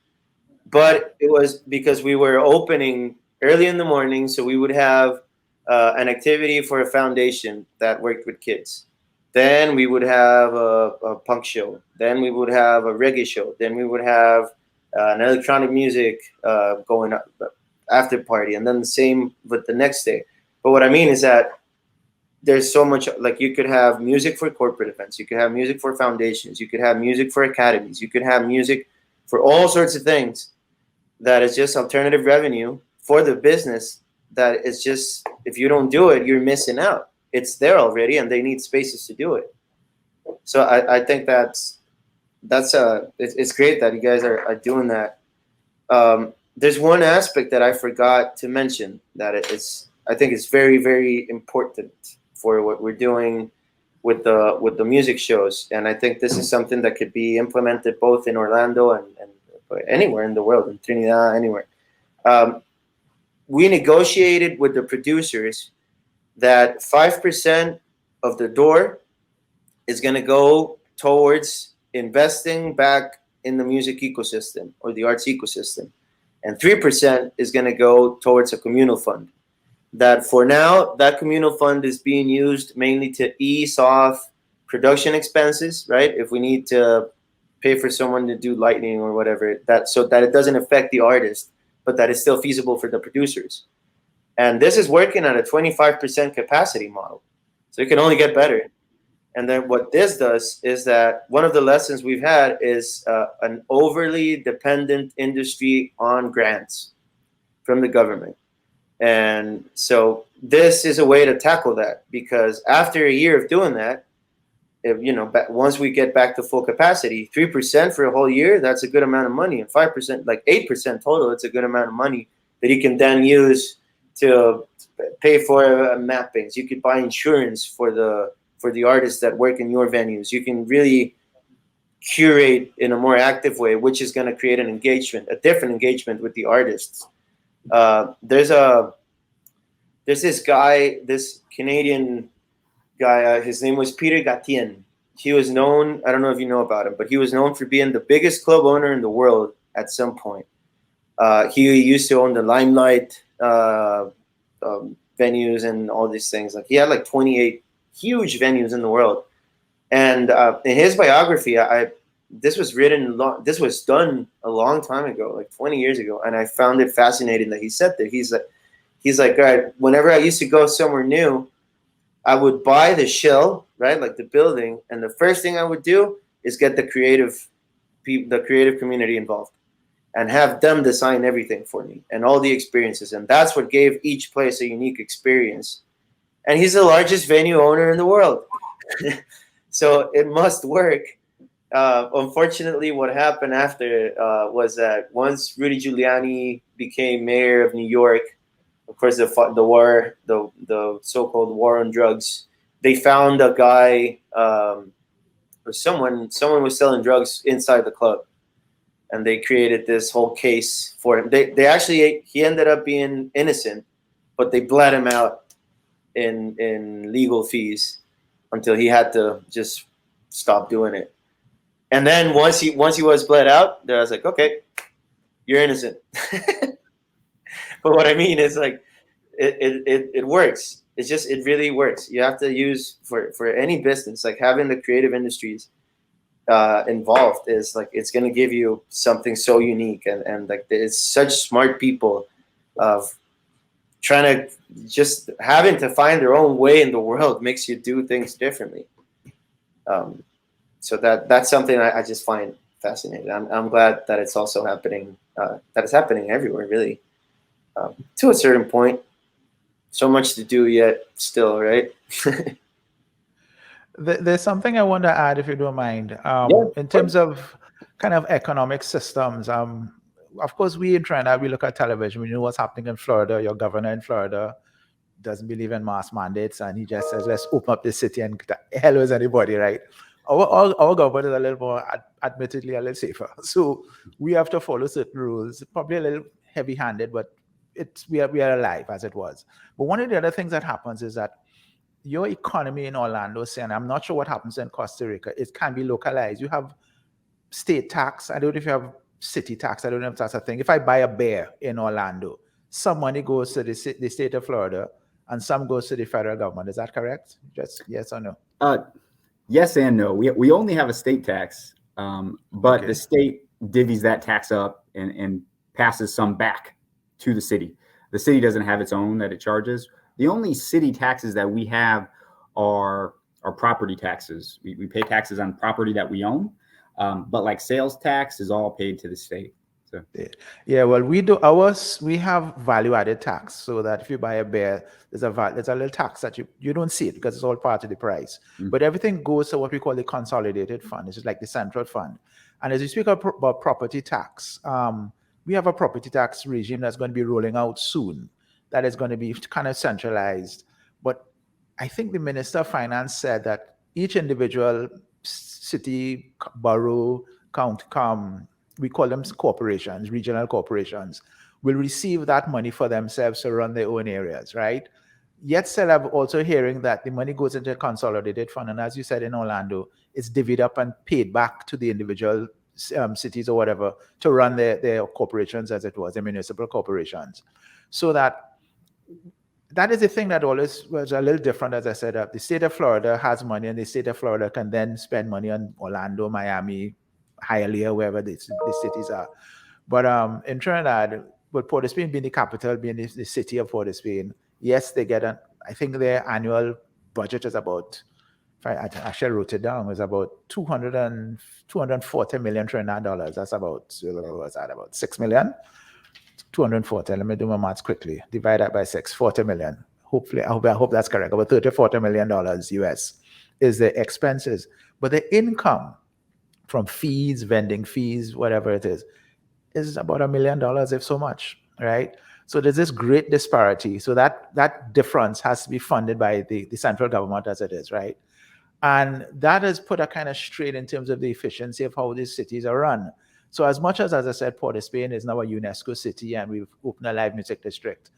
But it was because we were opening early in the morning, so we would have an activity for a foundation that worked with kids. Then we would have a punk show. Then we would have a reggae show. Then we would have an electronic music going up, after party, and then the same with the next day. But what I mean is that there's so much, like you could have music for corporate events, you could have music for foundations, you could have music for academies, you could have music for all sorts of things that is just alternative revenue for the business. That is just, if you don't do it, you're missing out. It's there already, and they need spaces to do it. So I think it's great that you guys are doing that. There's one aspect that I forgot to mention that I think it's very, very important for what we're doing with the music shows, and I think this is something that could be implemented both in Orlando and anywhere in the world, in Trinidad, anywhere. We negotiated with the producers that 5% of the door is going to go towards investing back in the music ecosystem or the arts ecosystem, and 3% is going to go towards a communal fund. That for now, that communal fund is being used mainly to ease off production expenses, right? If we need to pay for someone to do lighting or whatever, so that it doesn't affect the artist, but that is still feasible for the producers. And this is working at a 25% capacity model. So it can only get better. And then what this does is that one of the lessons we've had is an overly dependent industry on grants from the government. And so this is a way to tackle that, because after a year of doing that, once we get back to full capacity, 3% for a whole year, that's a good amount of money. And 5%, like 8% total, it's a good amount of money that you can then use to pay for mappings. You could buy insurance for the artists that work in your venues. You can really curate in a more active way, which is going to create a different engagement with the artists. There's this Canadian guy, his name was Peter Gatien. He was known, I don't know if you know about him, but he was known for being the biggest club owner in the world at some point. He used to own the Limelight venues and all these things. Like he had like 28 huge venues in the world. And in his biography, this was done a long time ago, like 20 years ago, and I found it fascinating that he said that he's like, all right, whenever I used to go somewhere new, I would buy the shell, right, like the building, and the first thing I would do is get the creative community involved and have them design everything for me and all the experiences, and that's what gave each place a unique experience. And he's the largest venue owner in the world, so it must work. Unfortunately, what happened after was that once Rudy Giuliani became mayor of New York, of course, the so-called war on drugs, they found a guy or someone was selling drugs inside the club, and they created this whole case for him. He ended up being innocent, but they bled him out in legal fees until he had to just stop doing it. And then once he was bled out, I was like, okay, you're innocent. But what I mean is, like, it works. It really works. You have to use for any business, like having the creative industries involved is like, it's going to give you something so unique, and like it's such smart people of trying to just having to find their own way in the world makes you do things differently. So that's something I just find fascinating. I'm glad that it's also happening. That it's happening everywhere, really, to a certain point. So much to do yet still, right? There's something I want to add, if you don't mind, Yeah. in terms of kind of economic systems. Of course, we in Trinidad, we look at television. We know what's happening in Florida. Your governor in Florida doesn't believe in mass mandates, and he just says, "Let's open up the city and hell with anybody," right? Our government is a little more, admittedly, a little safer. So we have to follow certain rules, probably a little heavy-handed, but we are alive as it was. But one of the other things that happens is that your economy in Orlando, say, and I'm not sure what happens in Costa Rica, it can be localized. You have state tax. I don't know if you have city tax. I don't know if that's a thing. If I buy a bear in Orlando, some money goes to the state of Florida and some goes to the federal government. Is that correct? Just yes or no? Yes and no. We only have a state tax, but Okay. the state divvies that tax up and passes some back to the city. The city doesn't have its own that it charges. The only city taxes that we have are property taxes. We pay taxes on property that we own, but like sales tax is all paid to the state. So Yeah, well, we do ours. We have value-added tax, so that if you buy a bear, there's a little tax that you don't see it because it's all part of the price. But everything goes to what we call the consolidated fund. It's just like the central fund. And as you speak about property tax, we have a property tax regime that's going to be rolling out soon. That is going to be kind of centralized. But I think the Minister of Finance said that each individual city, borough, county, we call them corporations, regional corporations, will receive that money for themselves to run their own areas, right? Yet still, I'm also hearing that the money goes into a consolidated fund. And as you said in Orlando, it's divvied up and paid back to the individual cities or whatever to run their corporations, as it was, the municipal corporations. So that is the thing that always was a little different. As I said, the state of Florida has money, and the state of Florida can then spend money on Orlando, Miami, Hialeah, wherever the cities are. But in Trinidad, with Port of Spain being the capital, being the city of Port of Spain, yes, they get I think their annual budget is about, I actually wrote it down, is about 240 million Trinidad dollars. That's about, what's that, about 6 million? 240, let me do my maths quickly. Divide that by 6, 40 million. Hopefully, I hope that's correct. About $30-40 million US is the expenses. But the income from fees, vending fees, whatever it is about $1 million, if so much, right? So there's this great disparity. So that difference has to be funded by the central government as it is, right? And that has put a kind of strain in terms of the efficiency of how these cities are run. So as much as I said, Port of Spain is now a UNESCO city and we've opened a live music district,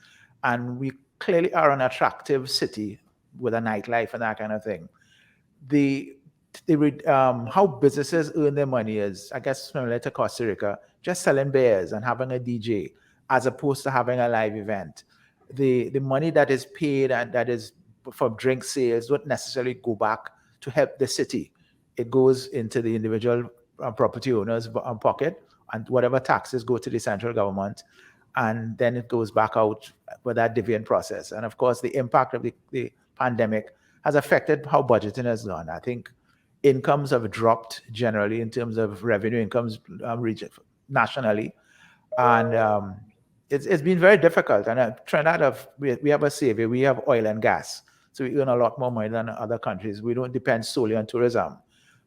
and we clearly are an attractive city with a nightlife and that kind of thing. How businesses earn their money is, I guess, similar to Costa Rica, just selling beers and having a DJ, as opposed to having a live event. The money that is paid and that is for drink sales don't necessarily go back to help the city. It goes into the individual property owner's pocket, and whatever taxes go to the central government, and then it goes back out with that dividend process. And of course, the impact of the pandemic has affected how budgeting has gone. I think incomes have dropped generally in terms of revenue incomes nationally, and it's been very difficult. And Trinidad, we have a savior. We have oil and gas, so we earn a lot more money than other countries. We don't depend solely on tourism,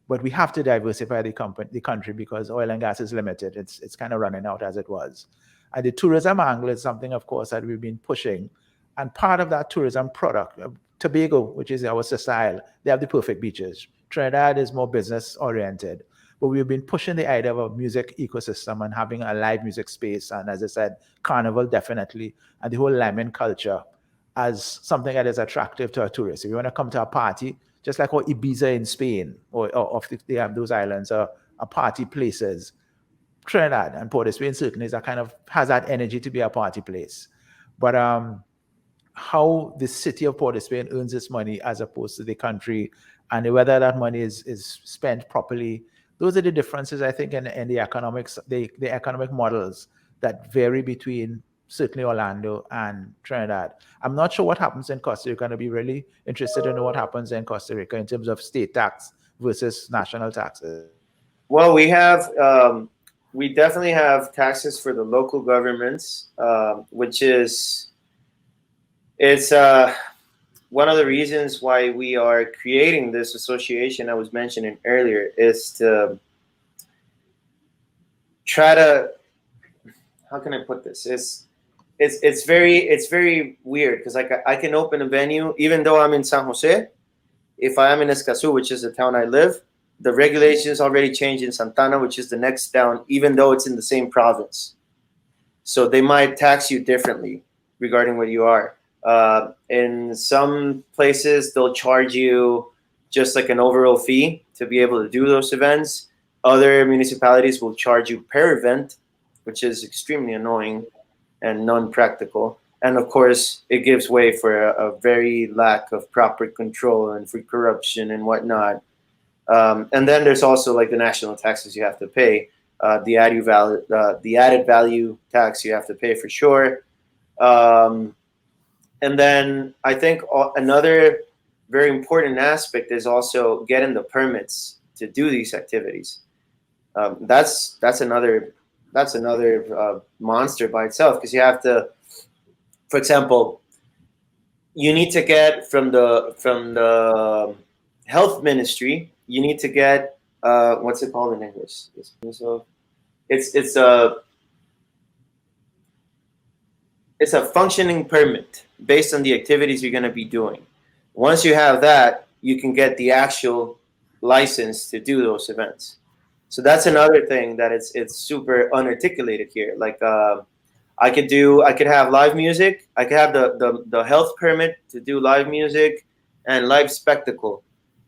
but we have to diversify the country because oil and gas is limited. It's kind of running out as it was. And the tourism angle is something, of course, that we've been pushing. And part of that tourism product, Tobago, which is our sister isle, they have the perfect beaches. Trinidad is more business oriented, but we've been pushing the idea of a music ecosystem and having a live music space. And as I said, Carnival definitely, and the whole lemon culture as something that is attractive to a tourist. If you want to come to a party, just like how Ibiza in Spain or they have those islands are party places, Trinidad and Port of Spain certainly is a kind of has that energy to be a party place. But how the city of Port of Spain earns its money as opposed to the country, and whether that money is spent properly, those are the differences, I think, in the economics, the economic models that vary between certainly Orlando and Trinidad. I'm not sure what happens in Costa Rica. I'm going to be really interested to know what happens in Costa Rica in terms of state tax versus national taxes? Well, we definitely have taxes for the local governments, which is it's one of the reasons why we are creating this association I was mentioning earlier is to try to, how can I put this? It's very weird because like I can open a venue even though I'm in San Jose. If I am in Escazú, which is the town I live, the regulations already changed in Santana, which is the next town, even though it's in the same province. So they might tax you differently regarding where you are. In some places, they'll charge you just like an overall fee to be able to do those events. Other municipalities will charge you per event, which is extremely annoying and non-practical. And of course, it gives way for a very lack of proper control and for corruption and whatnot. And then there's also like the national taxes you have to pay, the added value tax you have to pay for sure. And then I think another very important aspect is also getting the permits to do these activities. That's another monster by itself, because you have to, for example, you need to get from the health ministry, you need to get what's it called in English? It's a functioning permit based on the activities you're going to be doing. Once you have that, you can get the actual license to do those events. So that's another thing that it's super unarticulated here. Like I could have live music. I could have the health permit to do live music and live spectacle,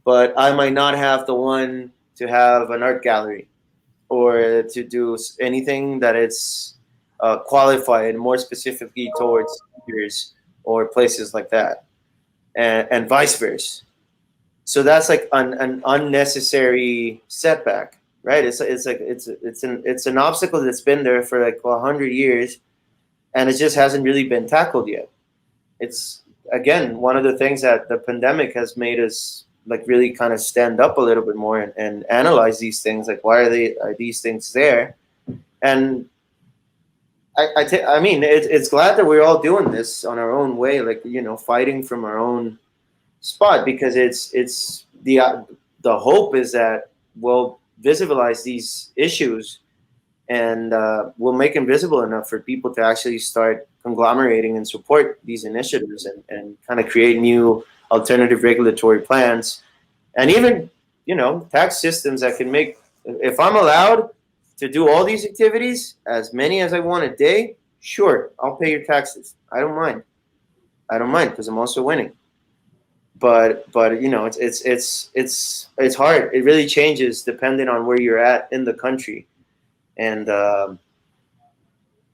but I might not have the one to have an art gallery or to do anything that it's qualified more specifically towards theaters or places like that, and vice versa. So that's like an unnecessary setback, right? It's an obstacle that's been there for like 100 years, and it just hasn't really been tackled yet. It's again one of the things that the pandemic has made us like really kind of stand up a little bit more and analyze these things. Like, why are these things there? And I mean, it's glad that we're all doing this on our own way, like, you know, fighting from our own spot, because it's the hope is that we'll visualize these issues and we'll make them visible enough for people to actually start conglomerating and support these initiatives and kind of create new alternative regulatory plans, and even, you know, tax systems that can make, if I'm allowed to do all these activities, as many as I want a day, sure, I'll pay your taxes. I don't mind because I'm also winning. But you know, it's hard. It really changes depending on where you're at in the country, and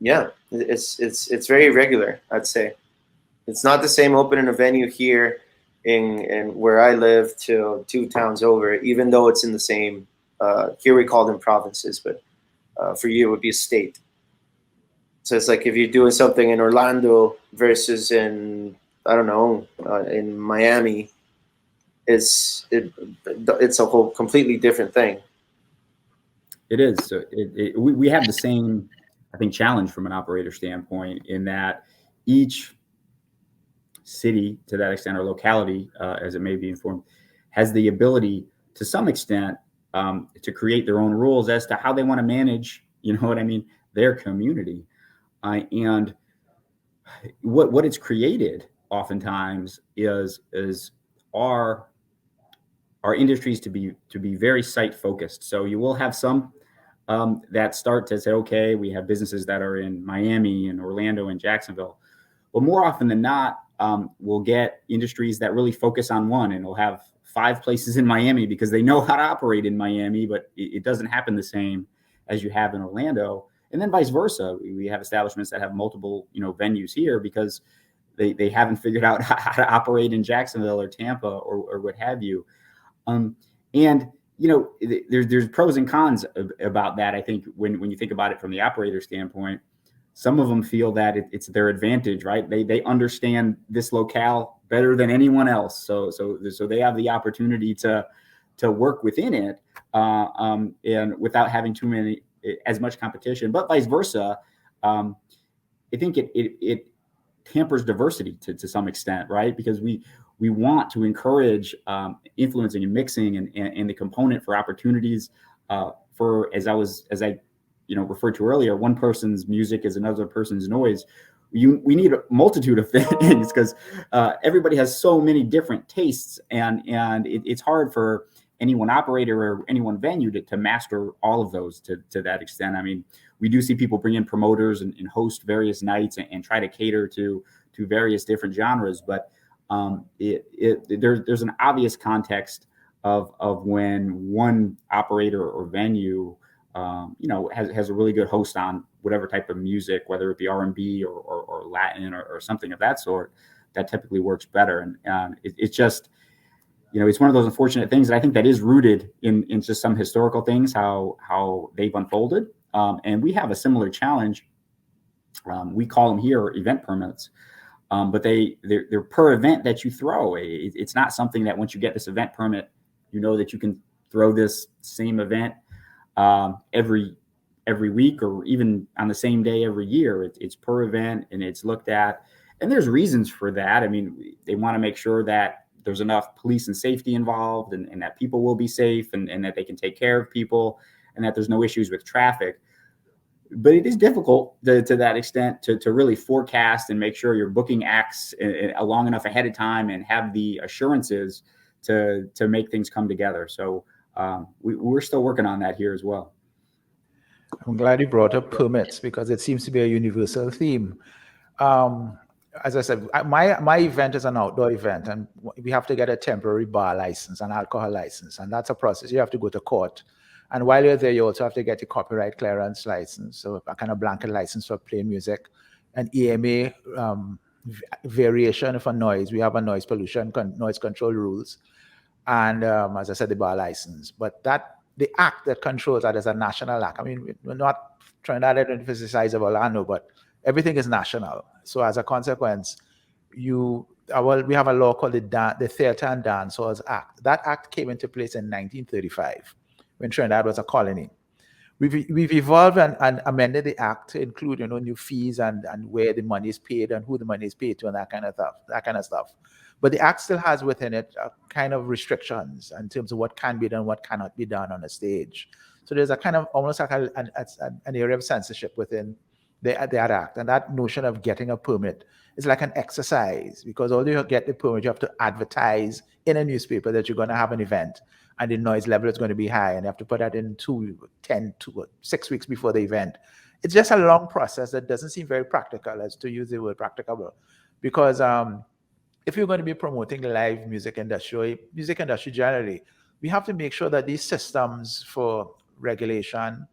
yeah, it's very irregular. I'd say it's not the same opening a venue here in where I live to 2 towns over, even though it's in the same. Here we call them provinces, but for you it would be a state. So it's like if you're doing something in Orlando versus in, I don't know, in Miami, it's a whole completely different thing. It is. So we have the same, I think, challenge from an operator standpoint, in that each city, to that extent, or locality, as it may be informed, has the ability to some extent to create their own rules as to how they want to manage, you know what I mean, their community. And what it's created oftentimes is our industries to be very site focused. So you will have some that start to say, okay, we have businesses that are in Miami and Orlando and Jacksonville. But more often than not, we'll get industries that really focus on one, and we'll have 5 places in Miami because they know how to operate in Miami, but it doesn't happen the same as you have in Orlando. And then vice versa. We have establishments that have multiple, you know, venues here because they haven't figured out how to operate in Jacksonville or Tampa or what have you. And, you know, there's pros and cons about that. I think when you think about it from the operator standpoint, some of them feel that it's their advantage, right? They understand this locale better than anyone else. So they have the opportunity to to work within it, and without having as much competition. But vice versa, I think it hampers diversity to some extent, right? Because we want to encourage influencing and mixing and the component for opportunities for, as I referred to earlier, one person's music is another person's noise. We need a multitude of things because everybody has so many different tastes, and it's hard for any one operator or any one venue to master all of those to that extent. I mean, we do see people bring in promoters and host various nights and try to cater to various different genres, but there's an obvious context of when one operator or venue has a really good host on whatever type of music, whether it be R&B or Latin or something of that sort, that typically works better. And it's just, it's one of those unfortunate things that I think that is rooted in just some historical things, how they've unfolded. And we have a similar challenge. We call them here event permits, but they're per event that you throw. It's not something that once you get this event permit, that you can throw this same event every week or even on the same day every year. It's per event, and it's looked at. And there's reasons for that. I mean, they want to make sure that there's enough police and safety involved, and that people will be safe, and that they can take care of people, and that there's no issues with traffic. But it is difficult to that extent to really forecast and make sure you're booking acts long enough ahead of time and have the assurances to make things come together. So we're still working on that here as well. I'm glad you brought up permits because it seems to be a universal theme. As I said, my event is an outdoor event, and we have to get a temporary bar license, an alcohol license, and that's a process. You have to go to court. And while you're there, you also have to get a copyright clearance license, so a kind of blanket license for playing music, an EMA variation for noise. We have a noise pollution, noise control rules, and as I said, the bar license. But the act that controls that is a national act. I mean, we're not trying to identify the size of Orlando, but everything is national. So as a consequence, we have a law called the Theatre and Dance Halls Act. That act came into place in 1935 when Trinidad was a colony. We've evolved and amended the act to include new fees and where the money is paid and who the money is paid to and that kind of stuff. But the act still has within it a kind of restrictions in terms of what can be done, what cannot be done on a stage. So there's a kind of almost like an area of censorship within that act. And that notion of getting a permit is like an exercise, because although you get the permit, you have to advertise in a newspaper that you're going to have an event and the noise level is going to be high, and you have to put that in 6 weeks before the event. It's just a long process that doesn't seem very practical, as to use the word practicable, because if you're going to be promoting the live music industry generally, we have to make sure that these systems for regulation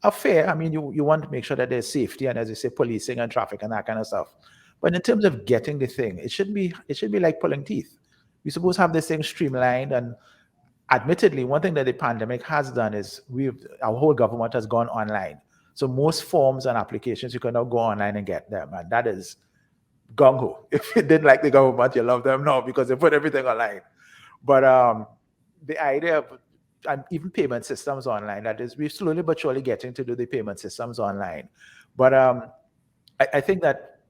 are fair. I mean, you want to make sure that there's safety and, as you say, policing and traffic and that kind of stuff. But in terms of getting the thing, it should be like pulling teeth. We're supposed to have this thing streamlined. And admittedly, one thing that the pandemic has done is our whole government has gone online. So most forms and applications, you can now go online and get them. And that is gung-ho. If you didn't like the government, you love them now because they put everything online. But the idea of, and even payment systems online, that is, we're slowly but surely getting to do the payment systems online. But I think that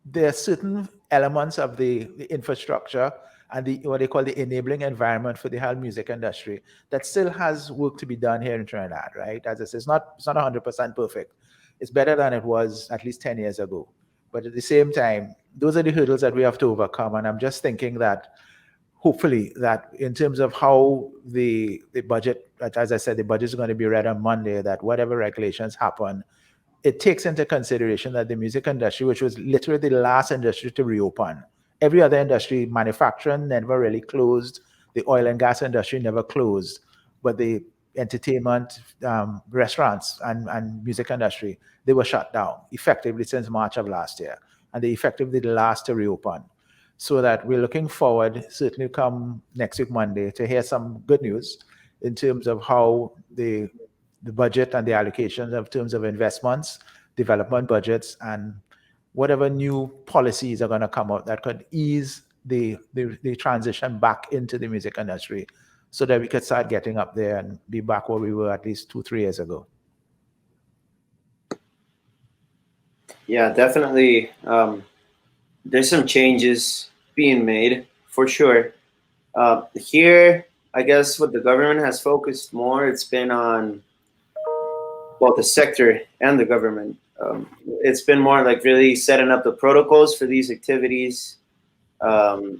there are certain elements of the infrastructure and what they call the enabling environment for the whole music industry that still has work to be done here in Trinidad, right? As I say, it's not 100% perfect. It's better than it was at least 10 years ago. But at the same time, those are the hurdles that we have to overcome. And I'm just thinking that hopefully that in terms of how the budget, as I said, the budget is going to be read on Monday, that whatever regulations happen, it takes into consideration that the music industry, which was literally the last industry to reopen, every other industry, manufacturing never really closed, the oil and gas industry never closed, but the entertainment, restaurants and music industry, they were shut down effectively since March of last year. And they effectively the last to reopen. So that we're looking forward, certainly come next week, Monday, to hear some good news in terms of how the budget and the allocations in terms of investments, development budgets, and whatever new policies are going to come out that could ease the transition back into the music industry so that we could start getting up there and be back where we were at least 2-3 years ago. Yeah, definitely. There's some changes being made for sure. Here, I guess what the government has focused more, it's been on, well, the sector and the government. It's been more like really setting up the protocols for these activities. The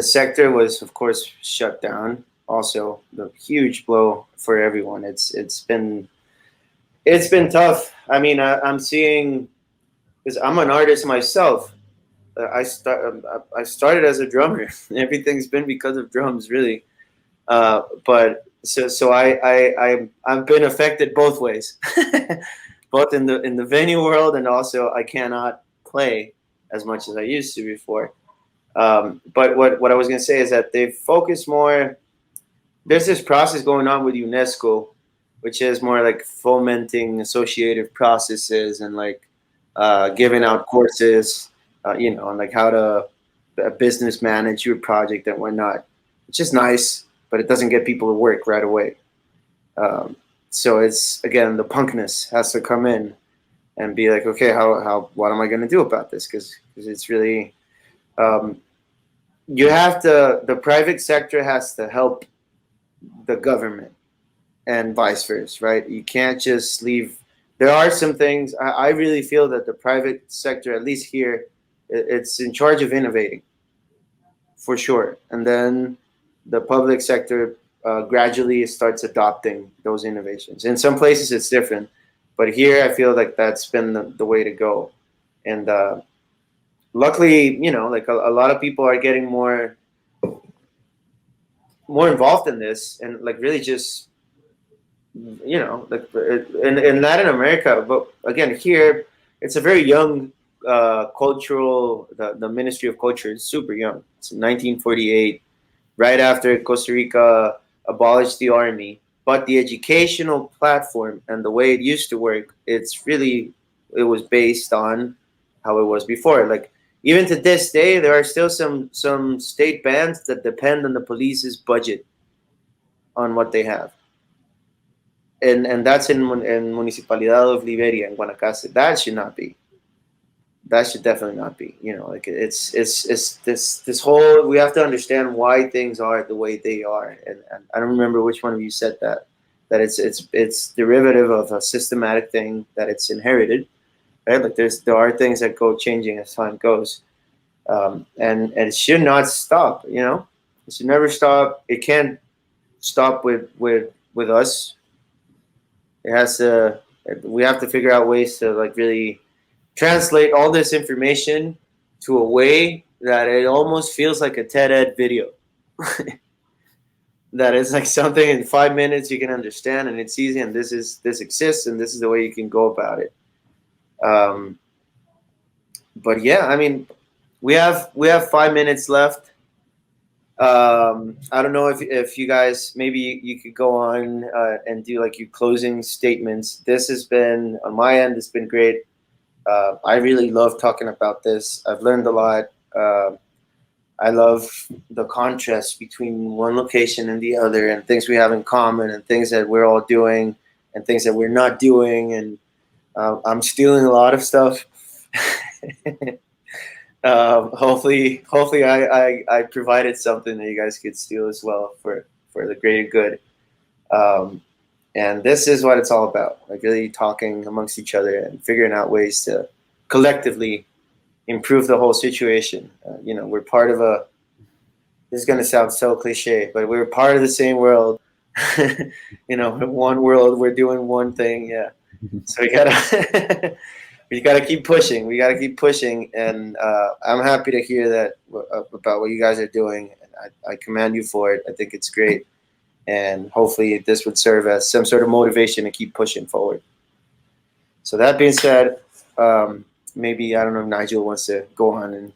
sector was, of course, shut down. Also, the huge blow for everyone. It's been tough. I mean, I'm seeing, because I'm an artist myself. I started as a drummer. Everything's been because of drums, really. But I've been affected both ways, both in the venue world, and also I cannot play as much as I used to before. But what I was gonna say is that they focus more. There's this process going on with UNESCO, which is more like fomenting associative processes and like giving out courses, on like how to business manage your project and whatnot, which is nice, but it doesn't get people to work right away. So it's, again, the punkness has to come in and be like, okay, what am I going to do about this? Because it's really, the private sector has to help the government and vice versa, right? You can't just leave. There are some things, I really feel that the private sector, at least here, it's in charge of innovating, for sure. And then the public sector gradually starts adopting those innovations. In some places it's different, but here I feel like that's been the way to go. And luckily, like a lot of people are getting more involved in this, and like really just, like in Latin America, but again, here it's a very young cultural, the Ministry of Culture is super young. It's 1948, right after Costa Rica abolished the army. But the educational platform and the way it used to work, it was based on how it was before. Like, even to this day, there are still some state bands that depend on the police's budget on what they have. And that's in Municipalidad of Liberia in Guanacaste. That should not be. That should definitely not be. Like it's this whole, we have to understand why things are the way they are. And I don't remember which one of you said that it's derivative of a systematic thing, that it's inherited, right? Like there are things that go changing as time goes. And it should not stop, it should never stop. It can't stop with us. We have to figure out ways to like really translate all this information to a way that it almost feels like a TED Ed video. That is like something in 5 minutes you can understand, and it's easy, and this exists, and this is the way you can go about it. But yeah, I mean, we have 5 minutes left. I don't know if you guys, maybe you could go on and do like your closing statements. This has been, on my end, it's been great. I really love talking about this. I've learned a lot. I love the contrast between one location and the other, and things we have in common, and things that we're all doing, and things that we're not doing. And I'm stealing a lot of stuff. Hopefully I provided something that you guys could steal as well for the greater good. And this is what it's all about, like really talking amongst each other and figuring out ways to collectively improve the whole situation. We're part of this is going to sound so cliche, but we're part of the same world. In one world, we're doing one thing. Yeah. So we gotta keep pushing. We gotta keep pushing. And I'm happy to hear that about what you guys are doing. I commend you for it. I think it's great. And hopefully this would serve as some sort of motivation to keep pushing forward. So that being said, maybe, I don't know if Nigel wants to go on and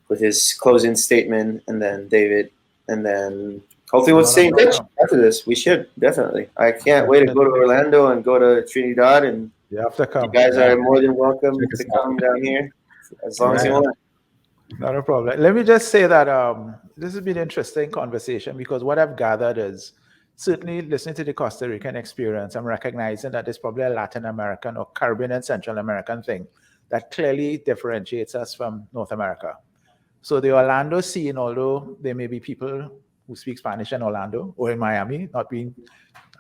with his closing statement, and then David, and then hopefully we'll stay in touch after this. We should, definitely. I can't wait to go to Orlando and go to Trinidad, and you have to come. You guys are more than welcome to come down here as long as you want. Not a problem. Let me just say that this has been an interesting conversation because what I've gathered is certainly listening to the Costa Rican experience, I'm recognizing that there's probably a Latin American or Caribbean and Central American thing that clearly differentiates us from North America. So the Orlando scene, although there may be people who speak Spanish in Orlando or in Miami, I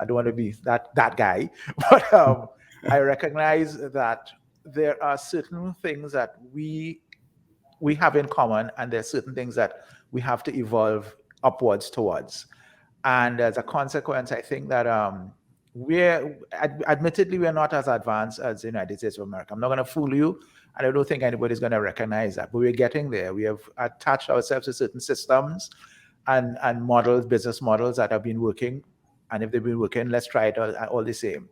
don't want to be that guy, but I recognize that there are certain things that we have in common, and there's certain things that we have to evolve upwards towards. And as a consequence, I think that admittedly, we're not as advanced as the United States of America. I'm not going to fool you, and I don't think anybody's going to recognize that, but we're getting there. We have attached ourselves to certain systems and models, business models that have been working. And if they've been working, let's try it all the same.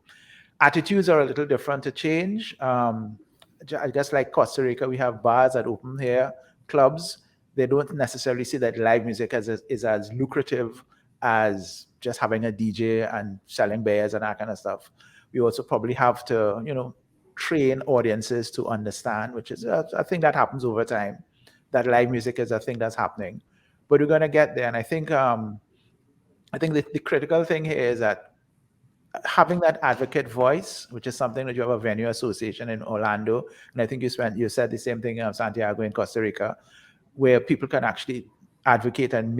Attitudes are a little different to change. Just like Costa Rica, we have bars that open here, clubs. They don't necessarily see that live music is as lucrative as just having a DJ and selling beers and that kind of stuff. We also probably have to, train audiences to understand, which is a thing that happens over time, that live music is a thing that's happening. But we're going to get there. And I think the critical thing here is that having that advocate voice, which is something that you have a venue association in Orlando, and I think you said the same thing in Santiago in Costa Rica, where people can actually advocate and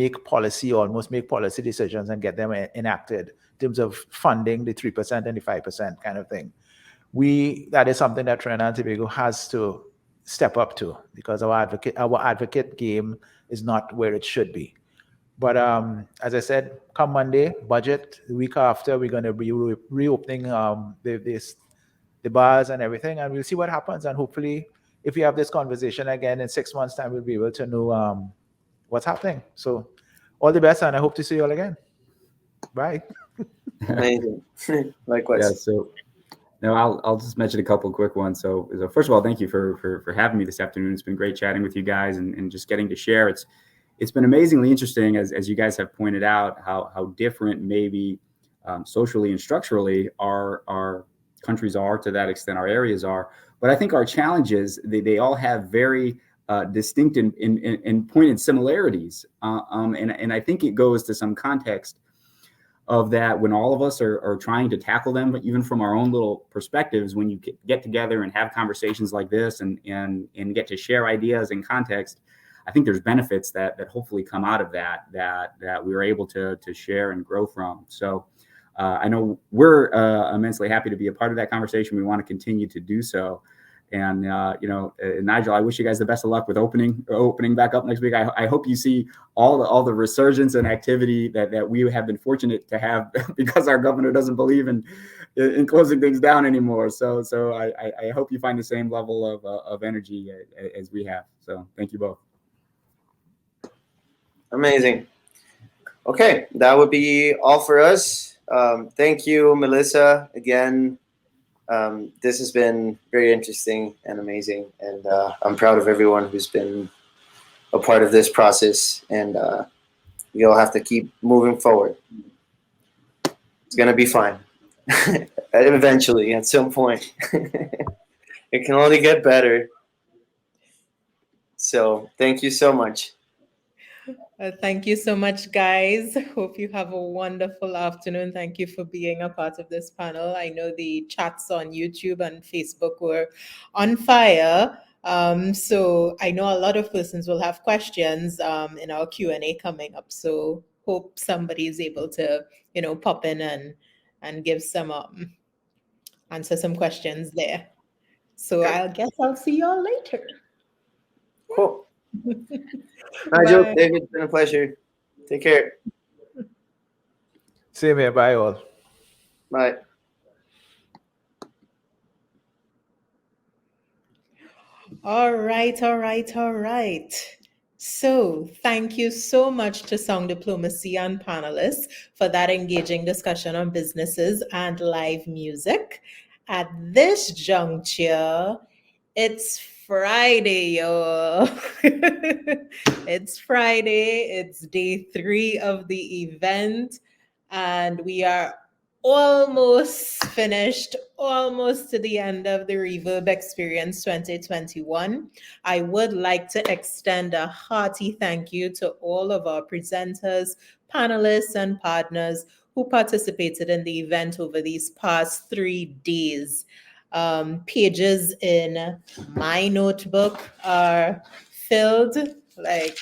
almost make policy decisions and get them enacted in terms of funding the 3% and the 5% kind of thing. That is something that Trinidad and Tobago has to step up to, because our advocate game is not where it should be. But as I said, come Monday, budget. The week after, we're going to be reopening the bars and everything, and we'll see what happens. And hopefully, if we have this conversation again in 6 months' time, we'll be able to know what's happening. So all the best, and I hope to see you all again. Bye. Amazing. Likewise. Yeah, so no, I'll just mention a couple of quick ones. So first of all, thank you for having me this afternoon. It's been great chatting with you guys and just getting to share. It's been amazingly interesting, as you guys have pointed out, how different maybe socially and structurally our countries are, to that extent our areas are. But I think our challenges, they all have very distinct and pointed similarities. And I think it goes to some context of that when all of us are trying to tackle them, but even from our own little perspectives, when you get together and have conversations like this and get to share ideas and context, I think there's benefits that hopefully come out of that we were able to share and grow from. So I know we're immensely happy to be a part of that conversation. We want to continue to do so. And Nigel, I wish you guys the best of luck with opening back up next week. I hope you see all the resurgence and activity that we have been fortunate to have because our governor doesn't believe in closing things down anymore. So I hope you find the same level of energy as we have. So thank you both. Amazing. Okay, that would be all for us. Thank you, Melissa, again. This has been very interesting and amazing, and I'm proud of everyone who's been a part of this process, and you'll have to keep moving forward. It's going to be fine. Eventually, at some point. It can only get better. So thank you so much. Thank you so much, guys. Hope you have a wonderful afternoon. Thank you for being a part of this panel. I know the chats on YouTube and Facebook were on fire. So I know a lot of persons will have questions in our Q&A coming up. So hope somebody is able to, pop in and give some answer some questions there. So I guess I'll see you all later. Cool. Nigel, Bye. David, it's been a pleasure. Take care. Same here. Bye all. Bye. All right. So thank you so much to Song Diplomacy and panelists for that engaging discussion on businesses and live music. At this juncture, it's Friday, y'all. It's Friday. It's day 3 of the event, and we are almost finished, almost to the end of the Reverb Experience 2021. I would like to extend a hearty thank you to all of our presenters, panelists, and partners who participated in the event over these past 3 days. Pages in my notebook are filled, like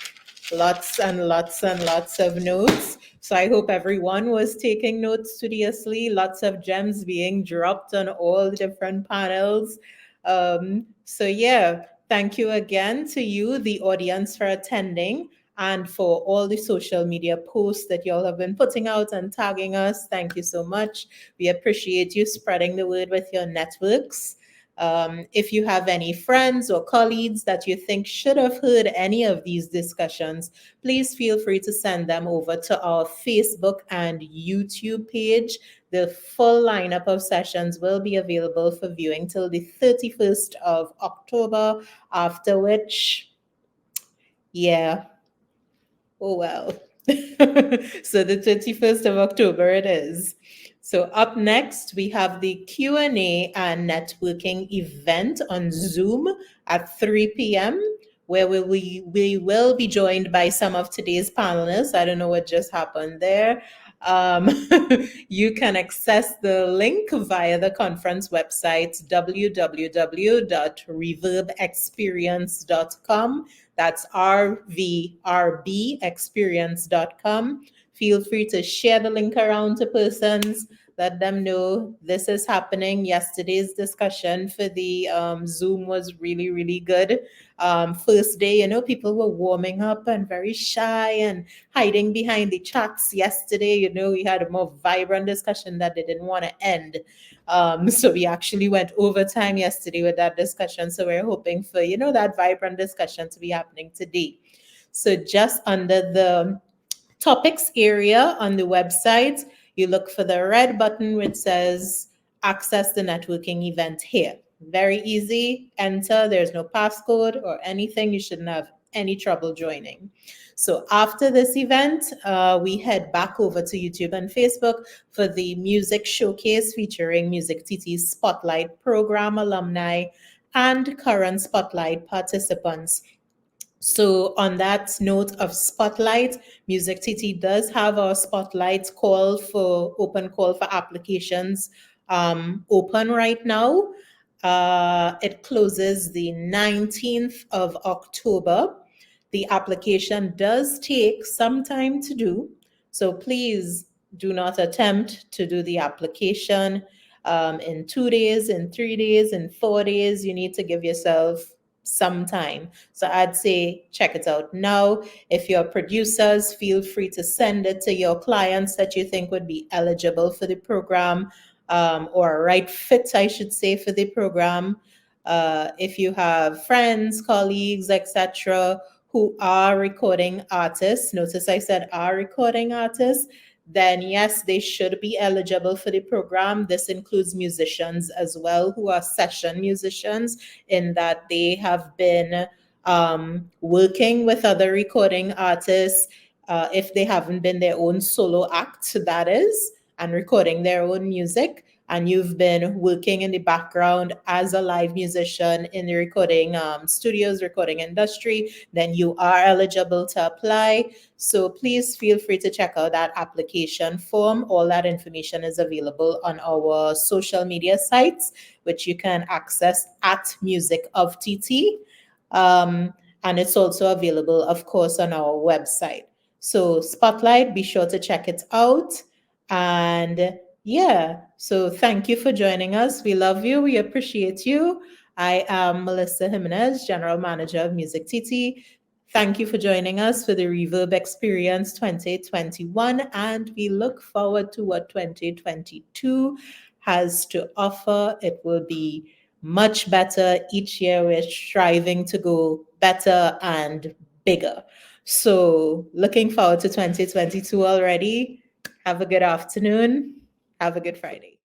lots and lots and lots of notes. So I hope everyone was taking notes studiously. Lots of gems being dropped on all the different panels. So yeah, thank you again to you, the audience, for attending and for all the social media posts that y'all have been putting out and tagging us. Thank you so much. We appreciate you spreading the word with your networks. If you have any friends or colleagues that you think should have heard any of these discussions, please feel free to send them over to our Facebook and YouTube page. The full lineup of sessions will be available for viewing till the 31st of October, after which, yeah, oh well. So the 31st of October it is. So up next, we have the Q&A and networking event on Zoom at 3 p.m., where we will be joined by some of today's panelists. I don't know what just happened there. You can access the link via the conference website, www.reverbexperience.com. That's RVRBexperience.com. Feel free to share the link around to persons. Let them know this is happening. Yesterday's discussion for the Zoom was really, really good. First day, people were warming up and very shy and hiding behind the chats. Yesterday, we had a more vibrant discussion that they didn't want to end. So we actually went overtime yesterday with that discussion. So we're hoping for, that vibrant discussion to be happening today. So just under the topics area on the website, you look for the red button which says access the networking event here. Very easy. Enter. There's no passcode or anything. You shouldn't have any trouble joining. So after this event, we head back over to YouTube and Facebook for the music showcase featuring MusicTT's Spotlight program alumni and current Spotlight participants. So on that note of Spotlight, MusicTT does have our Spotlight open call for applications open right now. It closes the 19th of October. The application does take some time to do, so please do not attempt to do the application in 2 days, in 3 days, in 4 days. You need to give yourself some time. So I'd say check it out now. If you're producers, feel free to send it to your clients that you think would be eligible for the program, or a right fit, I should say, for the program. If you have friends, colleagues, etc., who are recording artists, notice I said are recording artists, then yes, they should be eligible for the program. This includes musicians as well, who are session musicians, in that they have been working with other recording artists, if they haven't been their own solo act, that is, and recording their own music, and you've been working in the background as a live musician in the recording studios, recording industry, then you are eligible to apply. So please feel free to check out that application form. All that information is available on our social media sites, which you can access at MusicTT. And it's also available, of course, on our website. So Spotlight, be sure to check it out. And yeah, so thank you for joining us. We love you. We appreciate you. I am Melissa Jimenez, General Manager of MusicTT. Thank you for joining us for the Reverb Experience 2021, and we look forward to what 2022 has to offer. It will be much better. Each year we're striving to go better and bigger. So looking forward to 2022 already. Have a good afternoon. Have a good Friday.